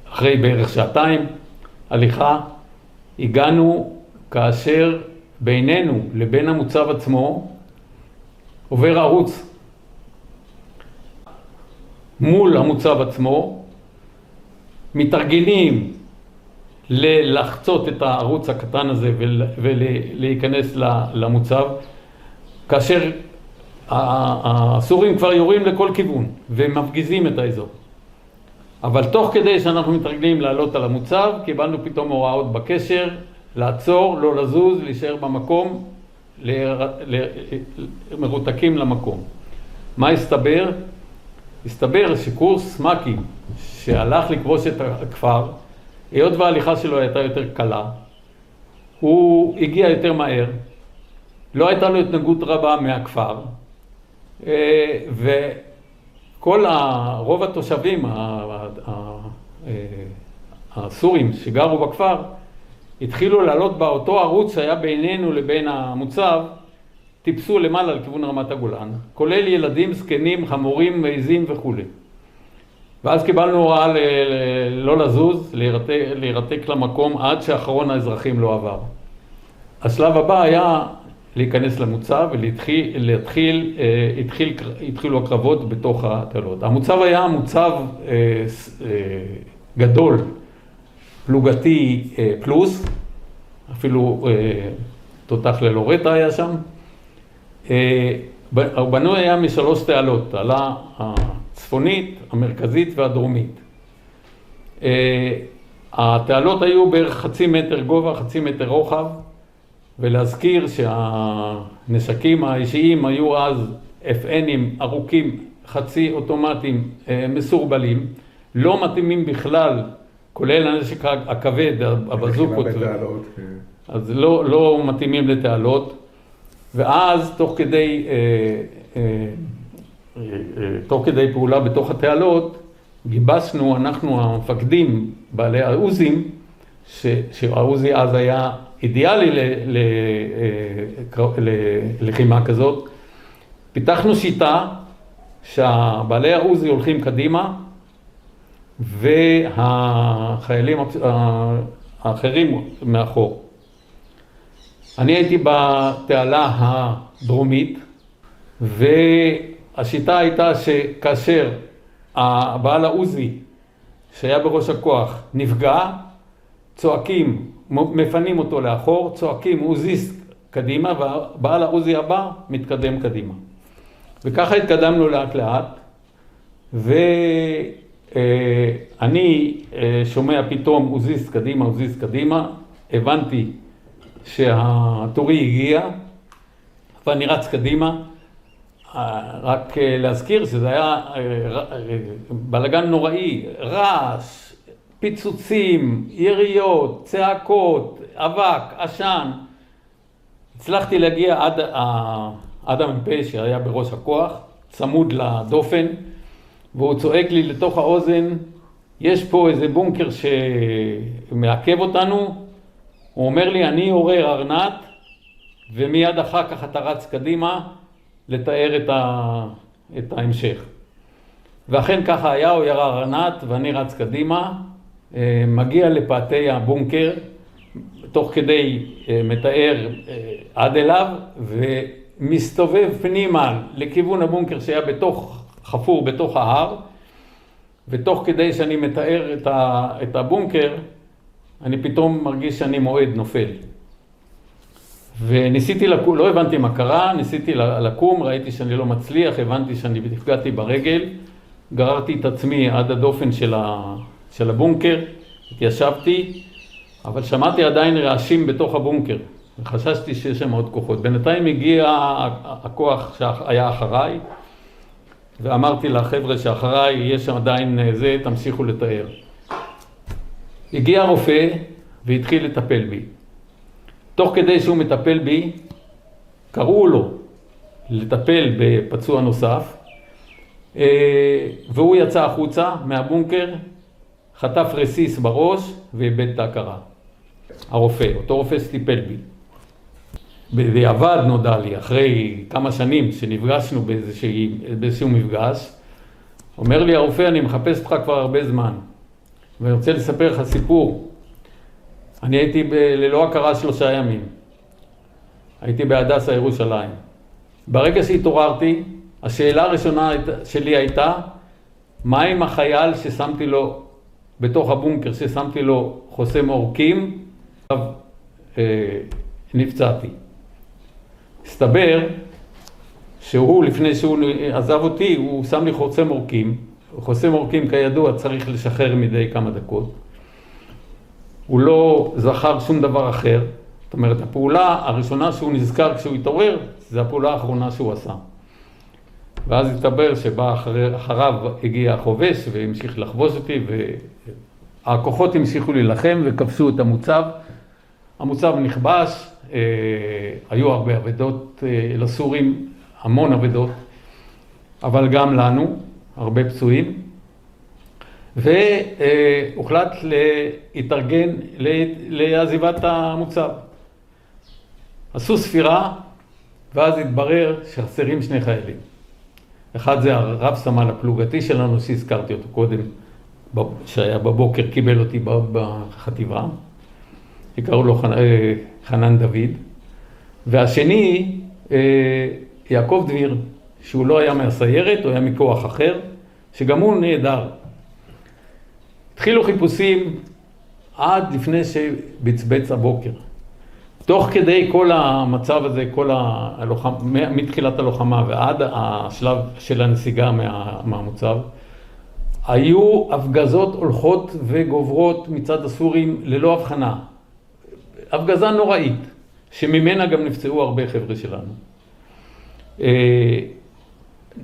אחרי בערך שעתיים הליכה, הגענו כאשר בינינו לבין המוצב עצמו עובר ערוץ. מול המוצב עצמו מתארגנים לחצות את הערוץ הקטן הזה ולהיכנס למוצב, כאשר הסורים כבר יורים לכל כיוון ומפגיזים את האזור. אבל תוך כדי שאנחנו מתרגלים לעלות על המוצב, קיבלנו פתאום הוראות בקשר, לעצור, לא לזוז, להישאר במקום, מרותקים למקום. מה הסתבר? הסתבר שקורס מ"כים שהלך לכבוש את הכפר, היות וההליכה שלו הייתה יותר קלה, הוא הגיע יותר מהר, לא הייתה לו התנגדות רבה מהכפר, רוב התושבים הסורים שגרו בכפר התחילו לעלות באותו ערוץ שהיה בינינו לבין המוצב, טיפסו למעלה לכיוון רמת הגולן, כולל ילדים, זקנים, חמורים, מעיזים וכו'. ואז קיבלנו הוראה לא לזוז, להירתק למקום עד שאחרון האזרחים לא עבר. השלב הבא היה להיכנס למוצב התחילו הקרבות בתוך התעלות. המוצב היה מוצב גדול, פלוגתי פלוס, אפילו תותח ללורטה היה שם. בנוי היה משלוש תעלות, תעלה הצפונית, המרכזית והדרומית. התעלות היו בערך 0.5 מטר גובה, 0.5 מטר רוחב, ולהזכיר שהנשקים האישיים היו אז FN'ים ארוכים, חצי אוטומטיים, מסורבלים, לא מתאימים בכלל, כולל הנשק הכבד, הבזוקות, אז לא מתאימים לתעלות. ואז תוך כדי פעולה בתוך התעלות, גיבשנו, אנחנו המפקדים, בעלי העוזים, שהעוזי אז היה אידיאלי ללחימה כזאת, פיתחנו שיטה שהבעלי העוזי הולכים קדימה, והחיילים האחרים מאחור. אני הייתי בתעלה הדרומית, והשיטה הייתה שכאשר הבעל העוזי שהיה בראש הכוח נפגע, צועקים, מפנים אותו לאחור, צועקים הוא זיז קדימה, והבעל העוזי הבא מתקדם קדימה. וככה התקדמנו לאט לאט, ואני שומע פתאום הוא זיז קדימה, הוא זיז קדימה, הבנתי שהתורי הגיע, ואני רץ קדימה. רק להזכיר שזה היה בלגן נוראי, רעש, פיצוצים, יריות, צעקות, אבק, עשן. הצלחתי להגיע עד המ"פ שהיה בראש הכוח, צמוד לדופן, והוא צועק לי לתוך האוזן, יש פה איזה בונקר שמעכב אותנו. הוא אומר לי, אני עורר ארנט, ומיד אחר כך אתה רץ קדימה לתאר את ההמשך. ואכן ככה היה, הוא ירה ארנט ואני רץ קדימה, מגיע לפאתי הבונקר, תוך כדי מתאר עד אליו, ומסתובב פנימה לכיוון הבונקר שהיה חפור בתוך ההר, ותוך כדי שאני מתאר את הבונקר, אני פתאום מרגיש שאני מועד נופל. וניסיתי לקום, לא הבנתי מה קרה, ניסיתי לקום, ראיתי שאני לא מצליח, הבנתי שאני נפגעתי ברגל, גררתי את עצמי עד הדופן של הבונקר, התיישבתי, אבל שמעתי עדיין רעשים בתוך הבונקר, וחששתי שיש שם עוד כוחות. בינתיים הגיע הכוח שהיה אחריי, ואמרתי לחבר'ה שאחריי, יש שם עדיין זה, תמשיכו לתאר. הגיע הרופא והתחיל לטפל בי. תוך כדי שהוא מטפל בי, קראו לו לטפל בפצוע נוסף, והוא יצא החוצה מהבונקר, חטף רסיס בראש ואיבד את ההכרה. הרופא, אותו רופא שטיפל בי. בדיעבד נודע לי, אחרי כמה שנים שנפגשנו באיזשהו מפגש, אומר לי הרופא, אני מחפש אותך כבר הרבה זמן, ואני רוצה לספר לך סיפור. אני הייתי ללא הכרה 3 ימים. הייתי בהדסה ירושלים. ברגע שהתעוררתי, השאלה הראשונה שלי הייתה, מה עם החייל ששמתי לו בתוך הבונקר, ששמתי לו חוסם עורקים, נפצעתי. הסתבר שהוא, לפני שהוא עזב אותי, הוא שם לי חוסם עורקים. חוסם עורקים כידוע צריך לשחרר מדי כמה דקות. הוא לא זכר שום דבר אחר. זאת אומרת, הפעולה הראשונה שהוא נזכר כשהוא התעורר, זה הפעולה האחרונה שהוא עשה. ואז התברר שבא אחריו הגיע החובש והמשיך לחבוש אותי, והכוחות המשיכו להילחם וכבשו את המוצב. המוצב נכבש, היו הרבה אבדות לסורים, המון אבדות, אבל גם לנו, הרבה פצועים. והוחלט להתארגן לעזיבת המוצב. עשו ספירה, ואז התברר שחסרים 2 חיילים. אחד זה הרב סמל הפלוגתי שלנו, שהזכרתי אותו קודם, שהיה בבוקר, קיבל אותי בחטיבה, יקראו לו חנן דוד, והשני, יעקב דביר, שהוא לא היה מהסיירת, הוא היה מכוח אחר, שגם הוא נהדר. התחילו חיפושים עד לפני שבצבץ הבוקר. תוך כדי כל המצב הזה, מתחילת הלוחמה ועד השלב של הנסיגה מהמוצב, היו הפגזות הולכות וגוברות מצד הסורים ללא הבחנה. הפגזה נוראית, שממנה גם נפצעו הרבה חבר'ה שלנו.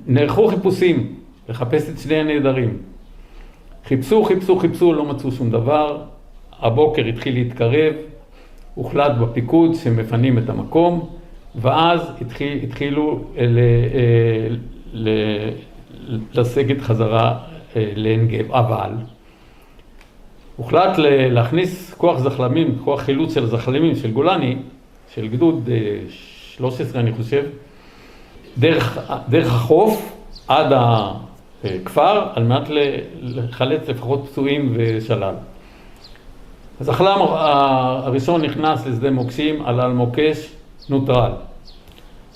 נערכו חיפושים לחפש את 2 הנעדרים. חיפשו, לא מצאו שום דבר. הבוקר התחיל להתקרב, הוחלט בפיקוד שמפנים את המקום, ואז התחילו לסגת חזרה לעין גב. אבל הוחלט להכניס כוח זחלמים, כוח חילוץ של זחלמים של גולני, של גדוד 13 אני חושב, דרך החוף עד הכפר, על מנת לחלץ לפחות פצועים ושלל. אז החלם הראשון נכנס לשדה מוקשים, עלה על מוקש, נוטרל.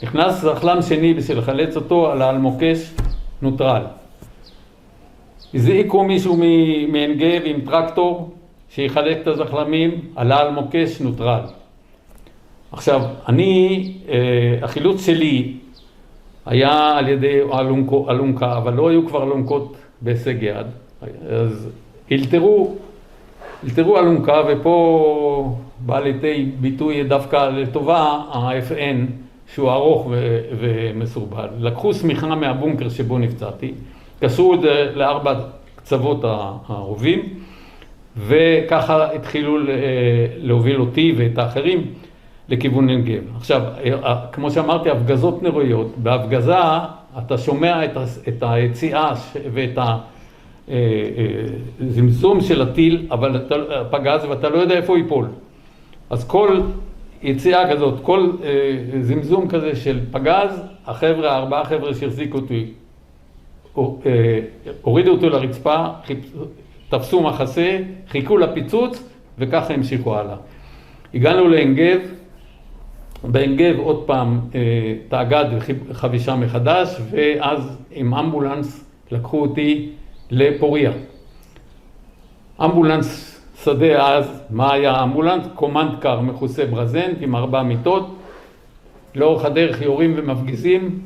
נכנס החלם שני בשביל לחלץ אותו, עלה על מוקש, נוטרל. הזעיקו מישהו מעין גב עם טרקטור שיחלק את הזחלמים, עלה על מוקש, נוטרל. עכשיו, החילוץ שלי היה על ידי אלונקה, אבל לא היו כבר אלונקות בהישג יד. אז אלתרו אלונקה, ופה בא לידי ביטוי דווקא לטובה ה-FN, שהוא ארוך ומסורבל. לקחו סמיכה מהבונקר שבו נפצעתי, קשרו את זה לארבע קצוות הרובים, וככה התחילו להוביל אותי ואת האחרים לכיוון עין גב. עכשיו, כמו שאמרתי, הפגזות נוראיות. בהפגזה אתה שומע את היציאה ואת הזמזום של הטיל, אבל פגז, ואתה לא יודע איפה הוא ייפול. אז כל יציאה כזאת, כל זמזום כזה של פגז, ארבעה חבר'ה שהחזיקו אותי, הורידו אותו לרצפה, תפסו מחסה, חיכו לפיצוץ, וככה המשיכו הלאה. הגענו לעין גב, בעין גב עוד פעם תאגד חבישה מחדש, ואז עם אמבולנס לקחו אותי לפוריה. אמבולנס שדה אז, מה היה אמבולנס? קומנד קר מכוסה ברזנט עם 4 מיטות, לאורך הדרך יורים ומפגיזים.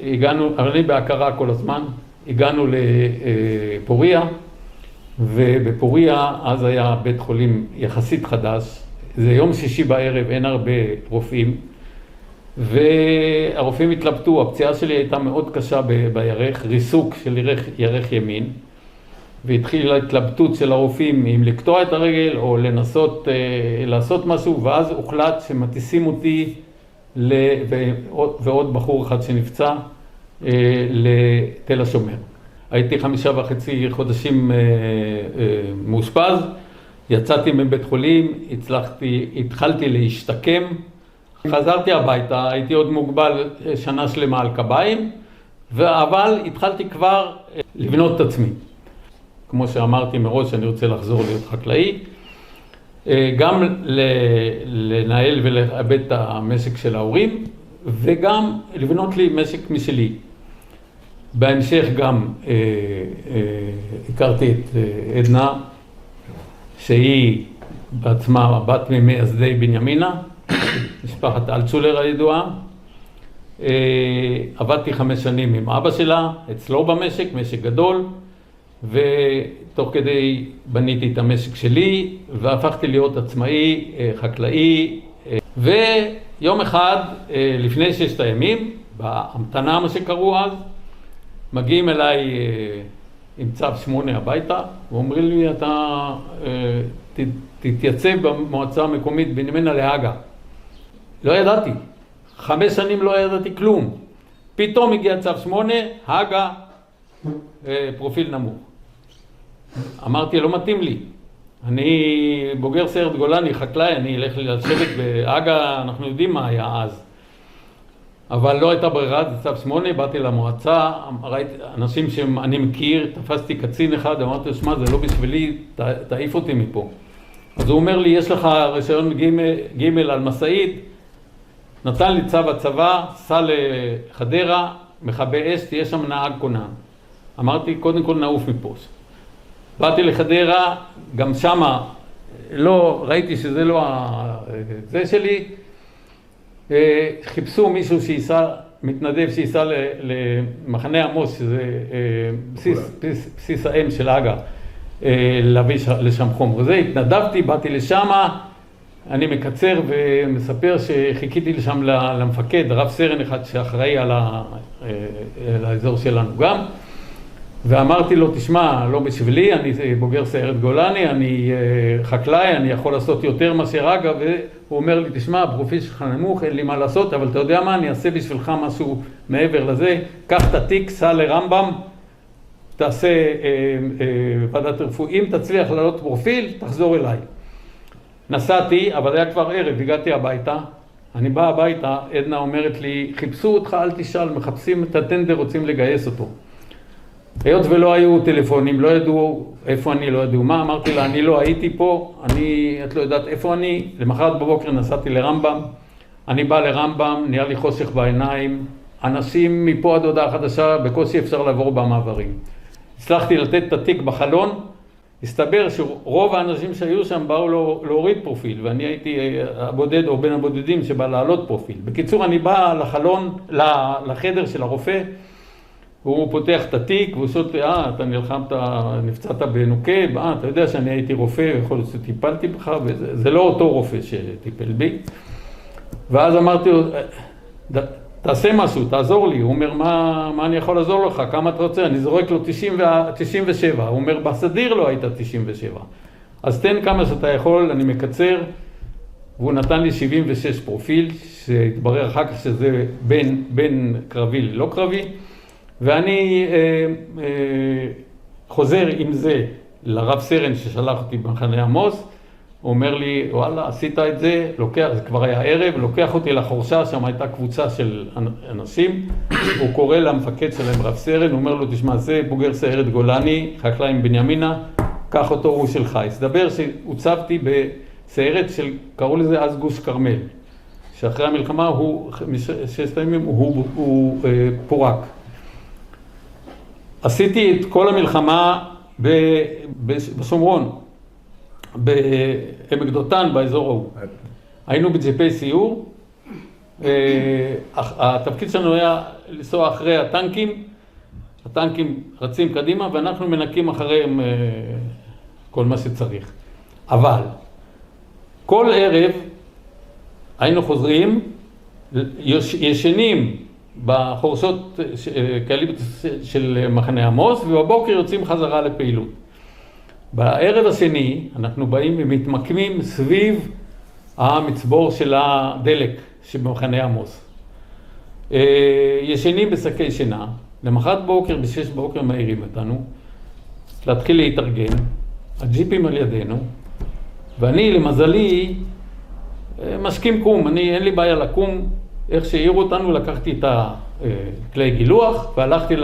הגענו, אני בהכרה כל הזמן, הגענו לפוריה, ובפוריה אז היה בית חולים יחסית חדש, זה יום שישי בערב, אין הרבה רופאים, והרופאים התלבטו, הפציעה שלי הייתה מאוד קשה בירך, ריסוק של ירך ימין, והתחילה התלבטות של הרופאים אם לקטוע את הרגל או לנסות לעשות משהו, ואז הוחלט שמטיסים אותי ועוד בחור אחד שנפצע לתל השומר. הייתי 5.5 חודשים מאושפז, יצאתי מבית חולים, התחלתי להשתקם, חזרתי הביתה, הייתי עוד מוגבל שנה שלמה על קביים, אבל התחלתי כבר לבנות את עצמי. כמו שאמרתי מראש, אני רוצה לחזור להיות חקלאי, גם לנהל ולעבד את המשק של ההורים, וגם לבנות לי משק משלי. בהמשך גם הכרתי את עדנה, שהיא בעצמה בת ממייסדי בנימינה, משפחת אלצ'ולר הידועה. עבדתי 5 שנים עם אבא שלה, אצלו במשק, משק גדול, ותוך כדי בניתי את המשק שלי, והפכתי להיות עצמאי, חקלאי. ויום אחד, לפני 6 הימים, בהמתנה מה שקראו אז, מגיעים אליי עם צו 8 הביתה, ואומרים לי, אתה תתייצב במועצה המקומית בנימינה להגה. לא ידעתי, 5 שנים לא ידעתי כלום. פתאום הגיע צו 8, הגה, פרופיל נמוך. אמרתי, לא מתאים לי. אני בוגר סיירת גולני, חקלאי, אני אלך לשבת בהגה, אנחנו יודעים מה היה אז. אבל לא הייתה ברירה, זה צו 8, באתי למועצה, ראיתי אנשים שאני מכיר, תפסתי קצין אחד, אמרתי, שמע, זה לא בשבילי, תעיף אותי מפה. אז הוא אומר לי, יש לך רישיון ג' על מסעית, נתן לי צו הצבא, סע לחדרה, מכבי אש, תהיה שם נהג כונן. אמרתי, קודם כל נעוף מפה. באתי לחדרה, גם שמה, לא, ראיתי שזה לא זה שלי, חיפשו מישהו שייסע, מתנדב שייסע למחנה עמוס, שזה בסיס האם של הגה, להביא לשם חומר. זה התנדבתי, באתי לשם, אני מקצר ומספר שחיכיתי לשם למפקד, רב סרן אחד שאחראי על האזור שלנו גם, ואמרתי לו, תשמע, לא בשבילי, אני בוגר סיירת גולני, אני חקלאי, אני יכול לעשות יותר מאשר הגה, והוא אומר לי, תשמע, הפרופיל שלך נמוך, אין לי מה לעשות, אבל אתה יודע מה, אני אעשה בשבילך משהו מעבר לזה, קח את התיק, סע לרמב"ם, תעשה ועדת רפואי, אם תצליח לעלות פרופיל, תחזור אליי. נסעתי, אבל היה כבר ערב, הגעתי הביתה, אני בא הביתה, עדנה אומרת לי, חיפשו אותך, אל תשאל, מחפשים את הטנדר, רוצים לגייס אותו. היות ולא היו טלפונים, לא ידעו איפה אני, לא ידעו מה, אמרתי לה, אני לא הייתי פה, את לא יודעת איפה אני, למחרת בבוקר נסעתי לרמב"ם, אני בא לרמב"ם, נהיה לי חושך בעיניים, אנשים מפה עד הודעה חדשה, בקושי אפשר לעבור במעברים. הצלחתי לתת את התיק בחלון, הסתבר שרוב האנשים שהיו שם באו להוריד פרופיל, ואני הייתי הבודד או בין הבודדים שבא לעלות פרופיל. בקיצור, אני בא לחלון, לחדר של הרופא, הוא פותח את התיק, והוא שואל אותי, אתה נפצעת בנוקב, אתה יודע שאני הייתי רופא, יכול להיות שטיפלתי בך, וזה לא אותו רופא שטיפל בי. ואז אמרתי לו, תעשה משהו, תעזור לי. הוא אומר, מה אני יכול לעזור לך? כמה אתה רוצה? אני זורק לו 97. הוא אומר, בסדיר לא היית 97. אז תן כמה שאתה יכול, אני מקצר. והוא נתן לי 76 פרופיל, שהתברר אחר כך שזה בין קרבי ללא קרבי. ואני חוזר עם זה לרב סרן ששלח אותי במחנה עמוס. הוא אומר לי, וואלה, עשית את זה, זה כבר היה ערב, לוקח אותי לחורשה, שם הייתה קבוצה של אנשים, הוא קורא למפקד שלהם רב סרן, הוא אומר לו, תשמע, זה בוגר סיירת גולני, חקלאי בנימינה, קח אותו, הוא שלך. הסתבר שהוצבתי בסיירת של, קראו לזה אז גוש כרמל, שאחרי המלחמה הוא, 6 ימים, הוא פורק. עשיתי את כל המלחמה בשומרון, בעמק דותן, באזור ההוא. היינו בג'יפי סיור, התפקיד שלנו היה לנסוע אחרי הטנקים רצים קדימה, ואנחנו מנקים אחריהם כל מה שצריך. אבל כל ערב היינו חוזרים, ישנים בחורשות כאלה של מחנה עמוס, ובבוקר יוצאים חזרה לפעילות. בערב השני אנחנו באים ומתמקמים סביב המצבור של הדלק שבמחנה עמוס. ישנים בשקי שינה, למחרת בוקר, ב-6 בוקר מהירים אותנו, להתחיל להתארגן, הג'יפים על ידינו, ואני למזלי משכים קום, אין לי בעיה לקום, איך שהעירו אותנו לקחתי את הכלי גילוח והלכתי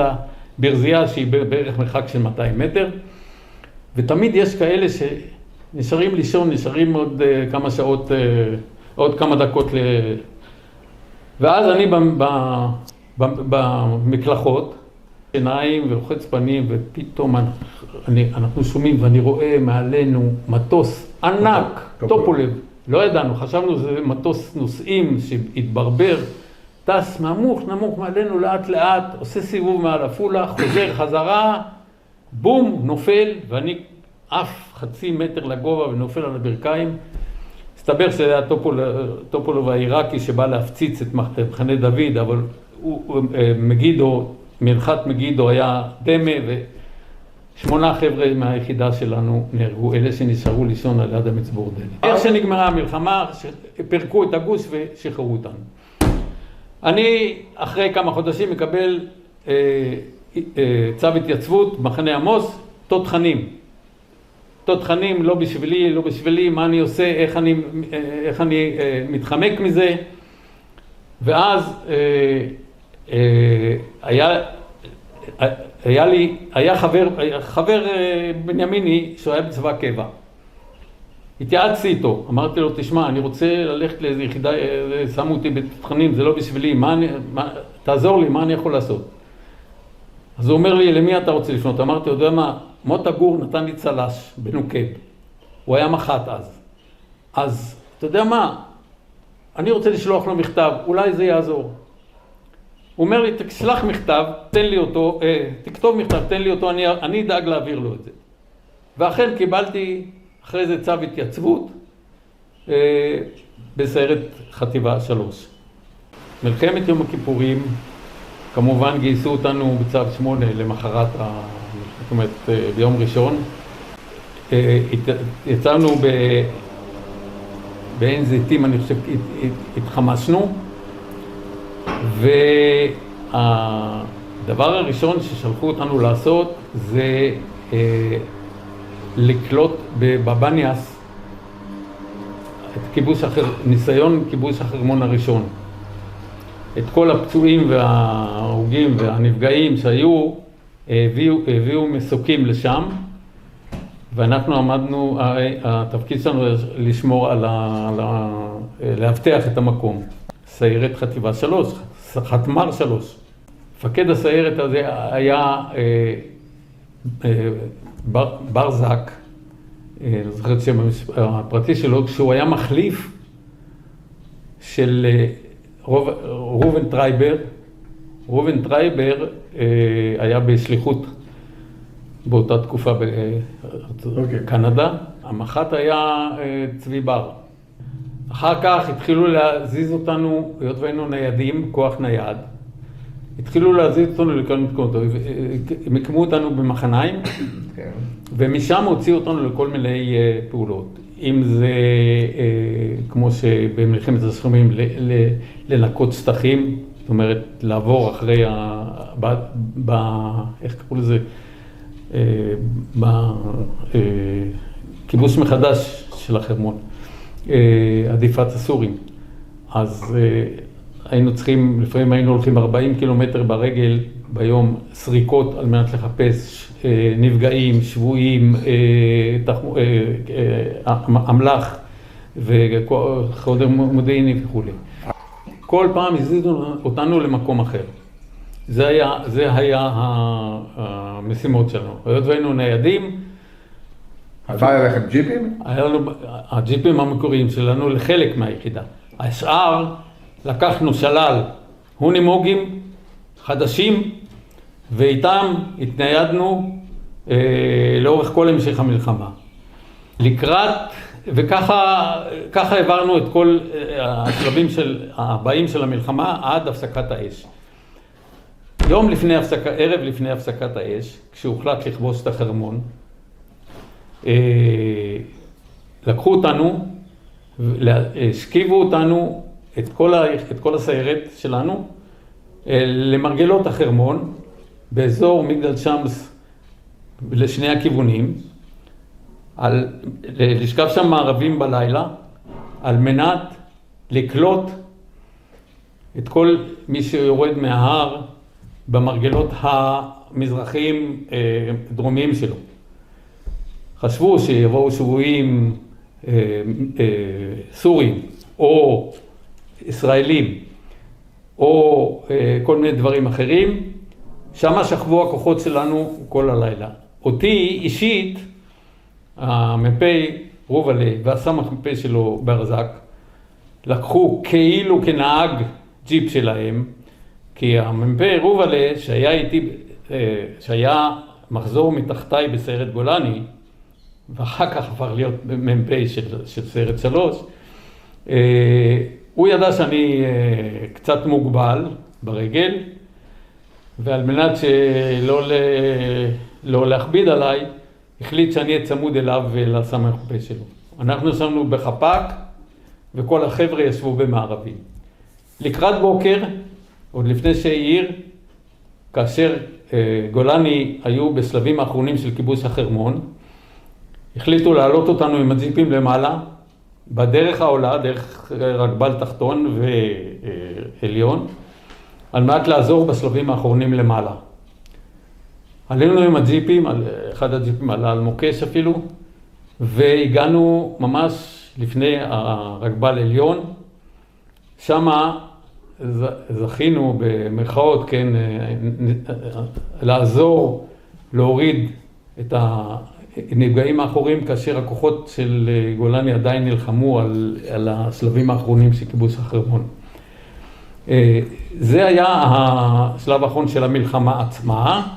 לברזייה שהיא בערך מרחק של 200 מטר, ותמיד יש כאלה שנשארים לישון, נשארים עוד כמה שעות, עוד כמה דקות ואז אני במקלחות, עיניים ורוחץ פנים, ופתאום אנחנו שומעים ואני רואה מעלינו מטוס ענק, טופולב. לא ידענו, חשבנו שזה מטוס נוסעים שהתברבר, טס נמוך מעלינו לאט לאט, עושה סיבוב מעל עפולה, חוזר חזרה, בום, נופל, ואני עף חצי מטר לגובה ונופל על הברכיים. הסתבר שזה היה טופולוב העיראקי שבא להפציץ את מחנה דוד, אבל מנחת מגידו היה דמה, ו8 חבר'ה מהיחידה שלנו נהרגו, אלה שנשארו לישון על יד המצבור דלק. איך שנגמרה המלחמה, פרקו את הגוש ושחררו אותנו. אני אחרי כמה חודשים מקבל צו התייצבות, מחנה עמוס, תותחנים, לא בשבילי, מה אני עושה, איך אני מתחמק מזה. ואז היה חבר בנימיני שהיה בצבא קבע. התייעצתי איתו, אמרתי לו, תשמע, אני רוצה ללכת לאיזו יחידה, שמו אותי בתותחנים, זה לא בשבילי, תעזור לי, מה אני יכול לעשות? אז הוא אומר לי, למי אתה רוצה לפנות? אמרתי, יודע מה, מוטה גור נתן לי צלש בנוקב, הוא היה מח"ט אז אתה יודע מה, אני רוצה לשלוח לו מכתב, אולי זה יעזור. הוא אומר לי, תשלח מכתב, תן לי אותו, תכתוב מכתב, תן לי אותו, אני אדאג להעביר לו את זה. ואכן קיבלתי אחרי זה צו התייצבות בסיירת חטיבה 3. מלחמת יום הכיפורים, כמובן גייסו אותנו בצו 8 למחרת, זאת אומרת ביום ראשון. יצאנו בעין זיתים, אני חושב, התחמשנו. והדבר הראשון ששלחו אותנו לעשות זה לקלוט בבניאס את ניסיון כיבוש החרמון הראשון. את כל הפצועים וההרוגים והנפגעים שהיו, הביאו מסוקים לשם, ואנחנו עמדנו, התפקיד שלנו לשמור להבטח את המקום. סיירת חטיבה 3, חתמ"ר 3. מפקד הסיירת הזה היה בר זק, אני זוכר את שם הפרטי שלו, כשהוא היה מחליף של ראובן טרייבר. ראובן טרייבר היה בשליחות באותה תקופה בקנדה. המח"ט היה צבי בר. אחר כך התחילו להזיז אותנו, היות והיינו ניידים, כוח נייד, התחילו להזיז אותנו לכל מקומות, הם הקמו אותנו במחניים, ומשם הוציאו אותנו לכל מיני פעולות. אם זה, כמו שבמלחמת השלומים, לנקות שטחים, זאת אומרת, לעבור אחרי, איך קראו לזה? בכיבוש מחדש של החרמון, עדיפת הסורים. אז היינו צריכים, לפעמים היינו הולכים 40 קילומטר ברגל ביום, סריקות על מנת לחפש נפגעים, שבויים, אמל"ח וחודר מודיעיני וכו'. כל פעם הזיזו אותנו למקום אחר. זה היה המשימות שלנו. היות והיינו ניידים. היה לכם ג'יפים? היה לנו הג'יפים המקוריים שלנו לחלק מהיחידה. השאר לקחנו שלל הונימוגים חדשים, ואיתם התניידנו לאורך כל המשך המלחמה. וככה העברנו את כל השלבים הבאים של המלחמה עד הפסקת האש. ערב לפני הפסקת האש, כשהוחלט לכבוש את החרמון, לקחו אותנו, השכיבו אותנו, את כל הסיירת שלנו, למרגלות החרמון, באזור מגדל שמס לשני הכיוונים, לשכב שם מערבים בלילה, על מנת לקלוט את כל מי שיורד מההר במרגלות המזרחיים דרומיים שלו. חשבו שיבואו שבויים סורים או ישראלים או כל מיני דברים אחרים. שמה שכבו הכוחות שלנו כל הלילה. אותי אישית, המ"פ רובלה והסמ"פ שלו ברזק, לקחו כאילו כנהג ג'יפ שלהם, כי המ"פ רובלה שהיה מחזור מתחתיי בסיירת גולני, ואחר כך עבר להיות מ"פ של סיירת 3, הוא ידע שאני קצת מוגבל ברגל, ועל מנת שלא להכביד עליי, החליט שאני אהיה צמוד אליו ולסמ"פ שלו. אנחנו ישבנו בחפ"ק, וכל החבר'ה ישבו במערבים. לקראת בוקר, עוד לפני שהעיר, כאשר גולני היו בשלבים האחרונים של כיבוש החרמון, החליטו להעלות אותנו עם הג'יפים למעלה, בדרך העולה, דרך רגבל תחתון ועליון, על מנת לעזור בשלבים האחרונים למעלה. עלינו עם הג'יפים, אחד הג'יפים עלה על מוקש אפילו, והגענו ממש לפני הרגבל עליון. שמה זכינו במרכאות, כן, לעזור, להוריד את הנפגעים האחוריים, כאשר הכוחות של גולני עדיין נלחמו על השלבים האחרונים של כיבוש החרמון. זה היה השלב האחרון של המלחמה עצמה,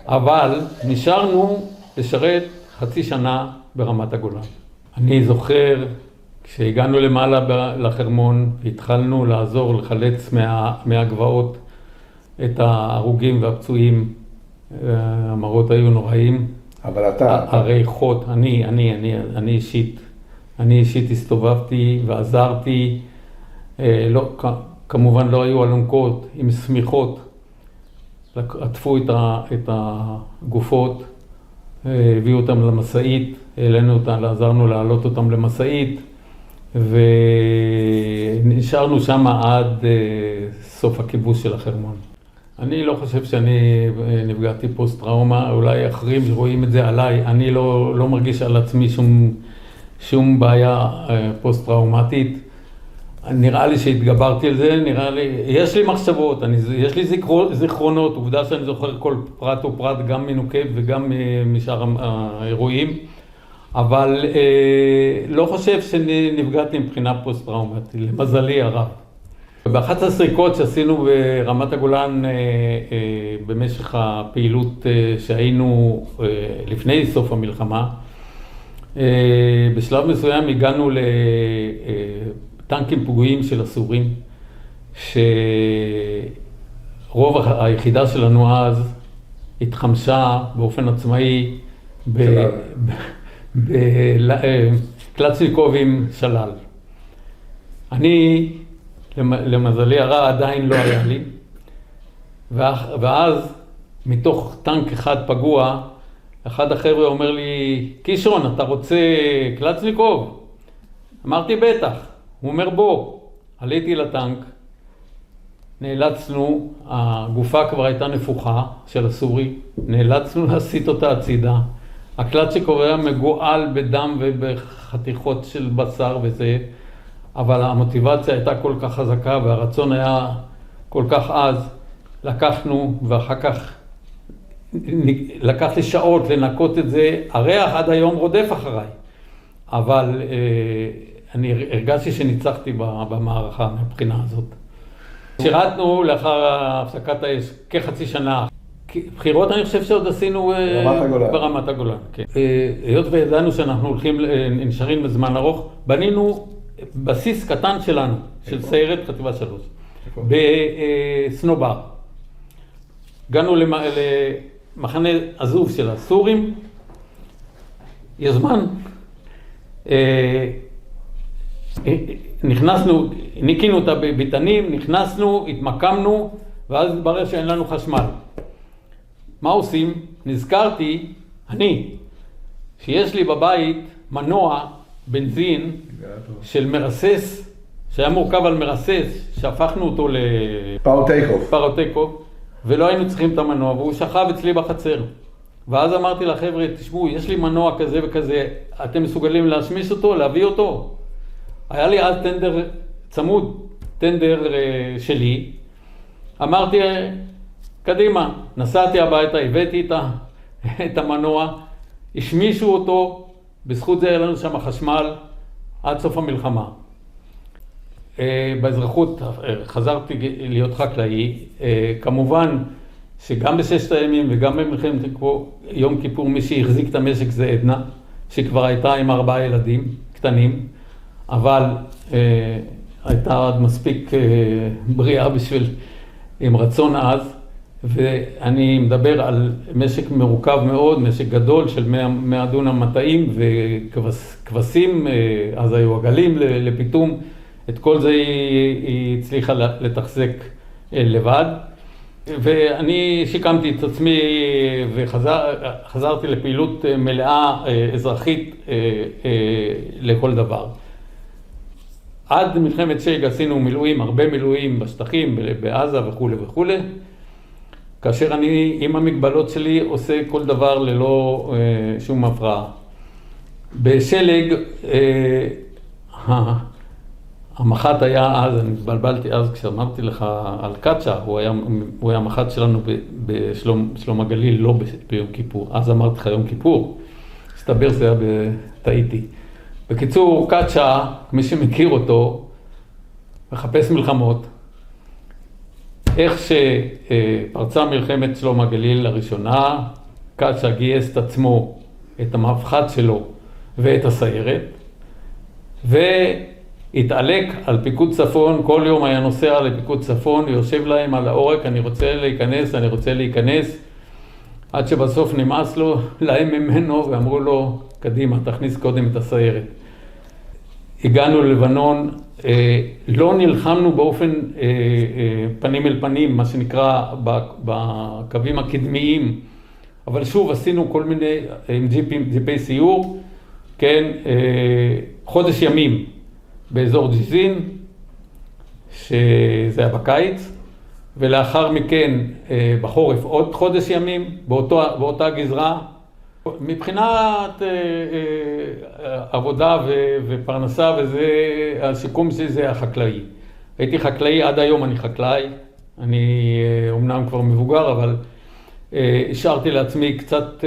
אבל נשארנו לשרת חצי שנה ברמת הגולן. אני זוכר כשהגענו למעלה לחרמון, התחלנו לעזור לחלץ מהגבעות את ההרוגים והפצועים, המראות היו נוראים. אבל אתה... הריחות, אני אישית הסתובבתי ועזרתי, כמובן לא היו אלונקות עם סמיכות, עטפו את הגופות, הביאו אותם למסעית, העלינו אותם, עזרנו להעלות אותם למסעית, ונשארנו שם עד סוף הכיבוש של החרמון. אני לא חושב שאני נפגעתי פוסט-טראומה, אולי אחרים רואים את זה עליי, אני לא מרגיש על עצמי שום בעיה פוסט-טראומטית. נראה לי שהתגברתי על זה, יש לי מחשבות, יש לי זיכרונות, עובדה שאני זוכר כל פרט ופרט, גם מנוקב וגם משאר האירועים, אבל לא חושב שנפגעתי מבחינה פוסט-טראומטית, למזלי הרב. באחת הסריקות שעשינו ברמת הגולן במשך הפעילות שהיינו לפני סוף המלחמה, בשלב מסוים הגענו לטנקים פגועים של הסורים, שרוב היחידה שלנו אז התחמשה באופן עצמאי בקלצ'ניקובים שלל. אני למזלי הרע עדיין לא היה לי, ואז מתוך טנק אחד פגוע, אחד החבר'ה אומר לי, קישון, אתה רוצה קלצ'ניקוב? אמרתי בטח. הוא אומר בוא. עליתי לטנק, נאלצנו, הגופה כבר הייתה נפוחה של הסורי, נאלצנו להסיט אותה הצידה. הקלצ'ניקוב היה מגועל בדם ובחתיכות של בשר וזה, אבל המוטיבציה הייתה כל כך חזקה והרצון היה כל כך עז. לקחנו ואחר כך לקח לי שעות לנקות את זה, הריח עד היום רודף אחריי, אבל אני הרגשתי שניצחתי במערכה מבחינה הזאת. שירתנו לאחר הפסקת האש כחצי שנה. בחירות אני חושב שעוד עשינו ברמת הגולן. כן. היות וידענו שאנחנו הולכים, נשארים בזמן ארוך, בנינו בסיס קטן שלנו, של סיירת חטיבה 3, בסנובר. הגענו למחנה עזוב של הסורים, יש זמן, נכנסנו, ניקינו אותה בביתנים, נכנסנו, התמקמנו, ואז התברר שאין לנו חשמל. מה עושים? נזכרתי, שיש לי בבית מנוע בנזין של מרסס, שהיה מורכב על מרסס, שהפכנו אותו לפארוטייקוב, ולא היינו צריכים את המנוע, והוא שכב אצלי בחצר. ואז אמרתי לחבר'ה, תשמעו, יש לי מנוע כזה וכזה, אתם מסוגלים להשמיש אותו, להביא אותו? היה לי אז טנדר צמוד, טנדר שלי. אמרתי, קדימה, נסעתי הביתה, הבאתי את המנוע, השמישו אותו, בזכות זה היה לנו שם חשמל עד סוף המלחמה. באזרחות חזרתי להיות חקלאי, כמובן שגם בששת הימים וגם במלחמת יום כיפור מי שהחזיק את המשק זה עדנה, שכבר הייתה עם 4 ילדים קטנים, אבל הייתה עד מספיק בריאה עם רצון עז, ואני מדבר על משק מורכב מאוד, משק גדול של 100 דונם מטעים וכבשים, אז היו עגלים לפיתום, את כל זה היא הצליחה לתחזק לבד. ואני שיקמתי את עצמי וחזרתי לפעילות מלאה אזרחית לכל דבר. עד מלחמת שייג עשינו מילואים, הרבה מילואים בשטחים, בעזה וכו' וכו'. כאשר אני עם המגבלות שלי עושה כל דבר ללא שום הפרעה. בשלג המח"ט היה אז, אני התבלבלתי אז כשאמרתי לך על קצ'ה, הוא היה מח"ט שלנו בשלום הגליל, לא ביום כיפור. אז אמרתי לך יום כיפור, הסתבר זה היה טעיתי. בקיצור, קצ'ה, מי שמכיר אותו, מחפש מלחמות. איך שפרצה מלחמת שלום הגליל הראשונה, קצ'ה גייס את עצמו, את המפחד שלו ואת הסיירת, התעלק על פיקוד צפון, כל יום היה נוסע לפיקוד צפון, יושב להם על העורק, אני רוצה להיכנס, עד שבסוף נמאס לו להם ממנו, ואמרו לו, קדימה, תכניס קודם את הסיירת. הגענו ללבנון, לא נלחמנו באופן פנים אל פנים, מה שנקרא בקווים הקדמיים, אבל שוב עשינו כל מיני עם ג'יפי סיור, כן, חודש ימים. באזור ג'יזין, שזה היה בקיץ, ולאחר מכן בחורף עוד חודש ימים באותה גזרה. מבחינת עבודה ופרנסה, וזה הסיכום שלי, זה החקלאי. הייתי חקלאי, עד היום אני חקלאי, אני אומנם כבר מבוגר, אבל השארתי לעצמי קצת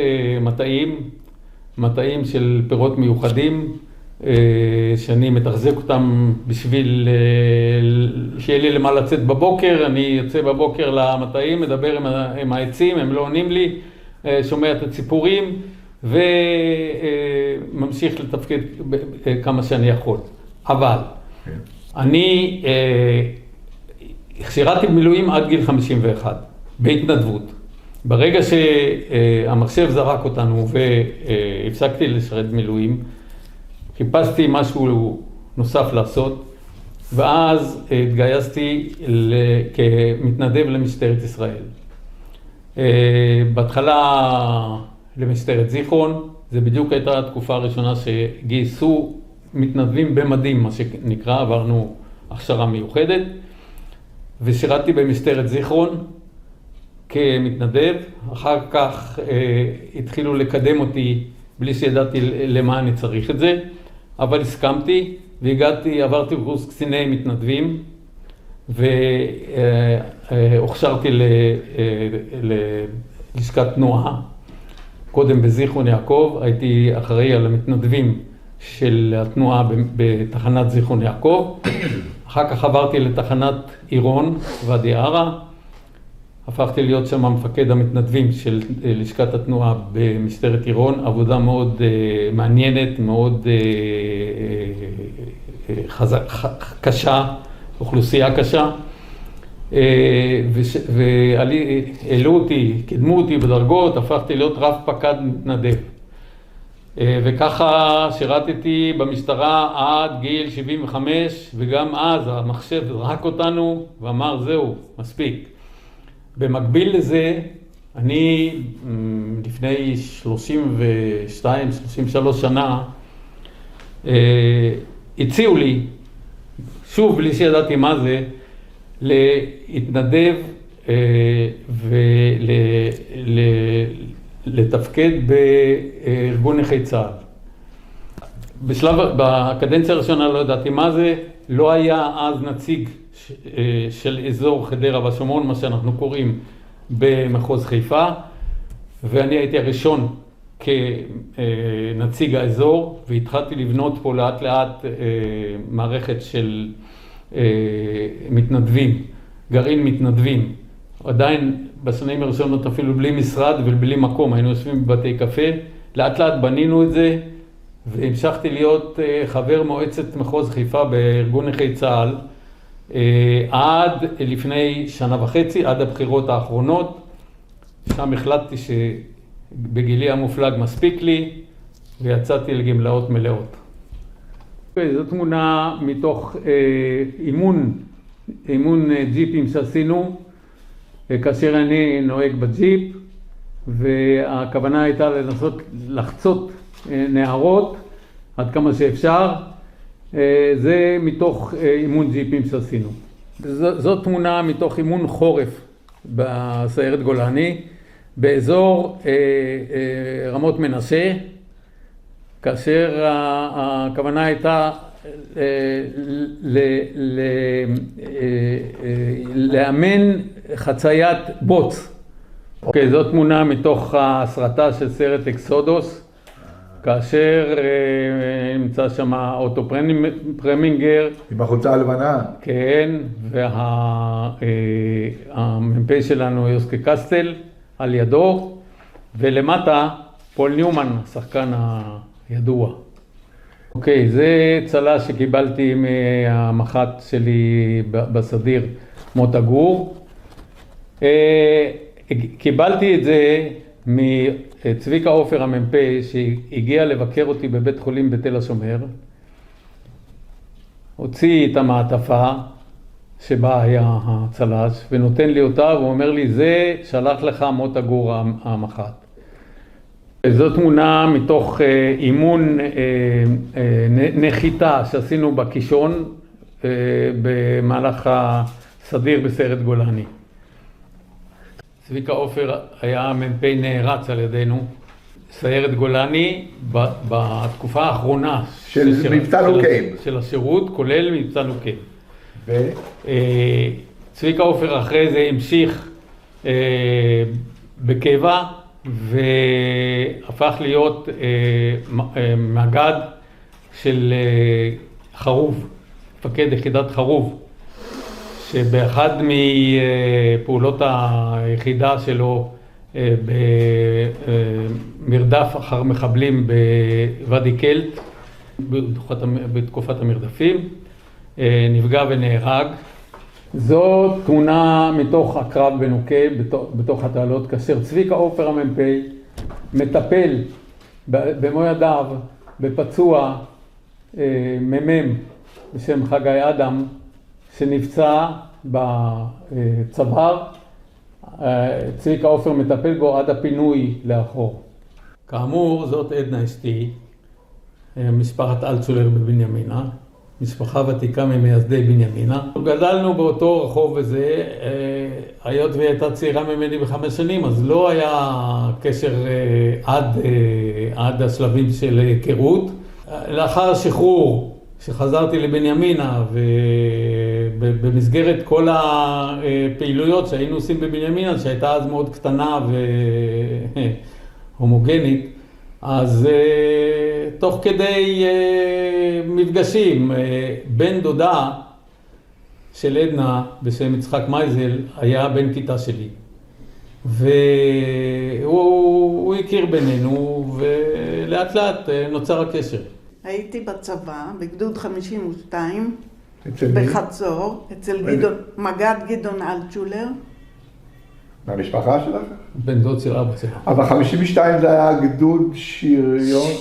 מטעים של פירות מיוחדים, שאני מתחזק אותם בשביל שיהיה לי למה לצאת בבוקר. אני יוצא בבוקר למטעים, מדבר עם העצים, הם לא עונים לי, שומע את הציפורים וממשיך לתפקד כמה שאני יכול. אבל אני שירתי במילואים עד גיל 51, בהתנדבות. ברגע שהמחשב זרק אותנו והפסקתי לשרת מילואים, חיפשתי משהו נוסף לעשות, ואז התגייסתי כמתנדב למשטרת ישראל. בהתחלה למשטרת זיכרון, זה בדיוק הייתה התקופה הראשונה שגייסו מתנדבים במדים, מה שנקרא, עברנו הכשרה מיוחדת, ושירתי במשטרת זיכרון כמתנדב. אחר כך התחילו לקדם אותי בלי שידעתי למה אני צריך את זה, אבל הסכמתי עברתי קורס קציני מתנדבים, והוכשרתי ללשכת תנועה. קודם בזיכרון יעקב, הייתי אחראי על המתנדבים של התנועה בתחנת זיכרון יעקב. אחר כך עברתי לתחנת עירון, ואדי ערה. הפכתי להיות שם מפקד המתנדבים של לשכת התנועה במשטרת עירון. עבודה מאוד מעניינת, מאוד קשה, אוכלוסייה קשה. והעלו אותי, קידמו אותי בדרגות, הפכתי להיות רב פקד מתנדב. וככה שירתתי במשטרה עד גיל 75, וגם אז המחשב זרק אותנו ואמר זהו, מספיק. במקביל לזה, אני לפני 32-33 שנה, הציעו לי, שוב בלי שידעתי מה זה, להתנדב ולתפקד בארגון נכי צה"ל. בקדנציה הראשונה לא ידעתי מה זה, לא היה אז נציג של אזור חדרה והשומרון, מה שאנחנו קוראים במחוז חיפה, ואני הייתי הראשון כנציג האזור, והתחלתי לבנות פה לאט לאט מערכת של מתנדבים, גרעין מתנדבים. עדיין בשנים הראשונות אפילו בלי משרד ובלי מקום, היינו יושבים בבתי קפה. לאט לאט בנינו את זה, והמשכתי להיות חבר מועצת מחוז חיפה בארגון נכי צה"ל עד לפני שנה וחצי, עד הבחירות האחרונות. שם החלטתי שבגילי המופלג מספיק לי, ויצאתי לגמלאות מלאות. זו תמונה מתוך אימון ג'יפים שעשינו, כאשר אני נוהג בג'יפ, והכוונה הייתה לנסות לחצות נהרות עד כמה שאפשר. זה מתוך אימון ג'יפים שעשינו. זאת תמונה מתוך אימון חורף בסיירת גולני, באזור רמות מנשה, כאשר הכוונה הייתה לאמן חציית בוץ. אוקיי, זאת תמונה מתוך הסרטה של סרט אקסודוס, כאשר נמצא שם אוטו פרמינגר. עם החולצה הלבנה. כן, והמ"פ שלנו יוסקה קסטל על ידו, ולמטה פול ניומן, השחקן הידוע. אוקיי, זה צל"ש שקיבלתי מהמח"ט שלי בסדיר, מוטה גור. קיבלתי את זה מצביקה עופר המ"פ, שהגיע לבקר אותי בבית חולים בתל השומר. הוציא את המעטפה שבה היה הצל"ש ונותן לי אותה, והוא אומר לי, זה שלח לך מוטה גור המח"ט. זו תמונה מתוך אימון נחיתה שעשינו בקישון במהלך הסדיר בסיירת גולני. צביקה עופר היה מ"פ נערץ על ידינו, סיירת גולני בתקופה האחרונה של מבצע נוקב. של השירות, כולל מבצע נוקב. ו? צביקה עופר אחרי זה המשיך בקבע והפך להיות מג"ד של חרוב, מפקד יחידת חרוב, שבאחד מפעולות היחידה שלו במרדף אחר מחבלים בוואדי קלט, בתקופת המרדפים, נפגע ונהרג. זו תמונה מתוך הקרב בנוקב, בתוך התעלות, כאשר צביקה עופר המ"פ מטפל במו ידיו בפצוע מ"מ בשם חגי אדם, שנפצע בצוואר. צביקה עופר מטפל בו עד הפינוי לאחור. כאמור, זאת עדנה אשתי, משפחת אלטשולר בבנימינה, משפחה ותיקה ממייסדי בנימינה. גדלנו באותו רחוב הזה, היות והיא הייתה צעירה ממני ב5 שנים, אז לא היה קשר עד השלבים של היכרות. לאחר השחרור, שחזרתי לבנימינה, ובמסגרת כל הפעילויות שהיינו עושים בבנימינה, שהייתה אז מאוד קטנה והומוגנית, אז תוך כדי מפגשים, בן דודה של עדנה בשם יצחק מייזל היה בן כיתה שלי, והוא הכיר בינינו ולאט לאט נוצר הקשר. הייתי בצבא, בגדוד 52, אצל מי? בחצור, אצל מג"ד גדעון אלטשולר. מהמשפחה שלך? בן דוד של אבא שלך. אבל 52 זה היה גדוד שריון?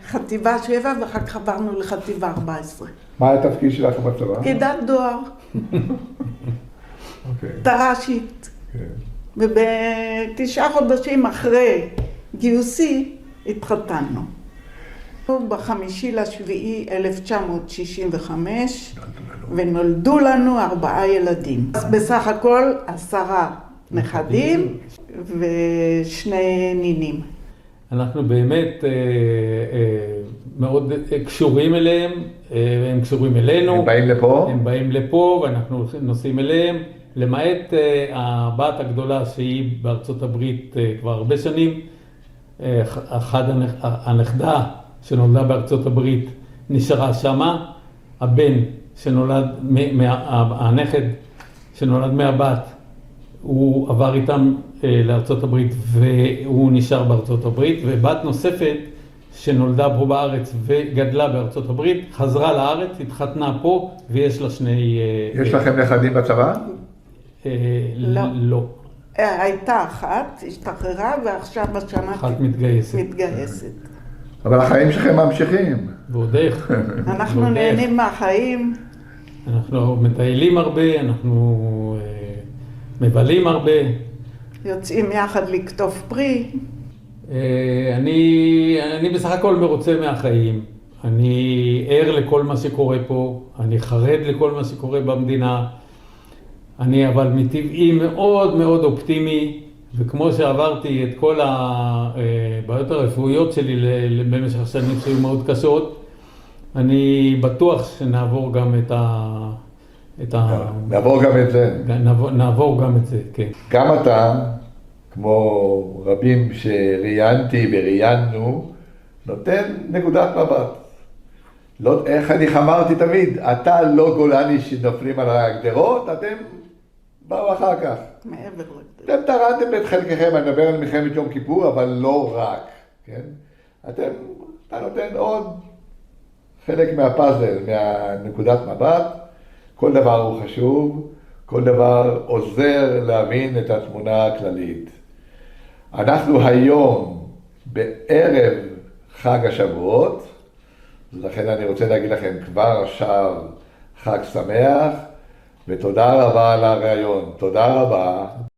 חטיבה 7 ואחר כך עברנו לחטיבה 14. מה התפקיד שלך בצבא? פקידת דואר, אוקיי. טר"שית. כן. וב9 חודשים אחרי גיוסי התחתנו. ב5.7.1965 ונולדו לנו 4 ילדים. אז בסך הכל 10 נכדים ו2 נינים. אנחנו באמת מאוד קשורים אליהם, הם קשורים אלינו. הם באים לפה? הם באים לפה ואנחנו נוסעים אליהם, למעט הבת הגדולה שהיא בארצות הברית כבר הרבה שנים. הנכדה שנולדה בארצות הברית נשארה שמה, הבן שנולד, הנכד שנולד מהבת, הוא עבר איתם לארצות הברית והוא נשאר בארצות הברית, ובת נוספת שנולדה פה בארץ וגדלה בארצות הברית, חזרה לארץ, התחתנה פה ויש לה 2... יש לכם נכדים בצבא? לא. הייתה אחת, השתחררה, ועכשיו השנה אחת מתגייסת. אבל החיים שלכם ממשיכים. ועוד איך. אנחנו נהנים מהחיים. אנחנו מטיילים הרבה, אנחנו מבלים הרבה. יוצאים יחד לקטוף פרי. אני בסך הכל מרוצה מהחיים. אני ער לכל מה שקורה פה, אני חרד לכל מה שקורה במדינה. אני אבל מטבעי מאוד מאוד אופטימי, וכמו שעברתי את כל הבעיות הרפואיות שלי במשך השנים שהיו מאוד קשות, אני בטוח שנעבור גם נעבור גם את זה. נעבור גם את זה, כן. גם אתה, כמו רבים שראיינתי וראיינו, נותן נקודת מבט. לא, איך אני אמרתי תמיד, אתה לא גולני שנופלים על הגדרות, אתם באו אחר כך. מעבר לגדרות. אתם תרמתם את חלקכם, אני מדבר על מלחמת יום כיפור, אבל לא רק, כן? אתה נותן עוד חלק מהפאזל, מהנקודת מבט, כל דבר הוא חשוב, כל דבר עוזר להבין את התמונה הכללית. אנחנו היום בערב חג השבועות, לכן אני רוצה להגיד לכם כבר עכשיו חג שמח, ותודה רבה על הרעיון. תודה רבה.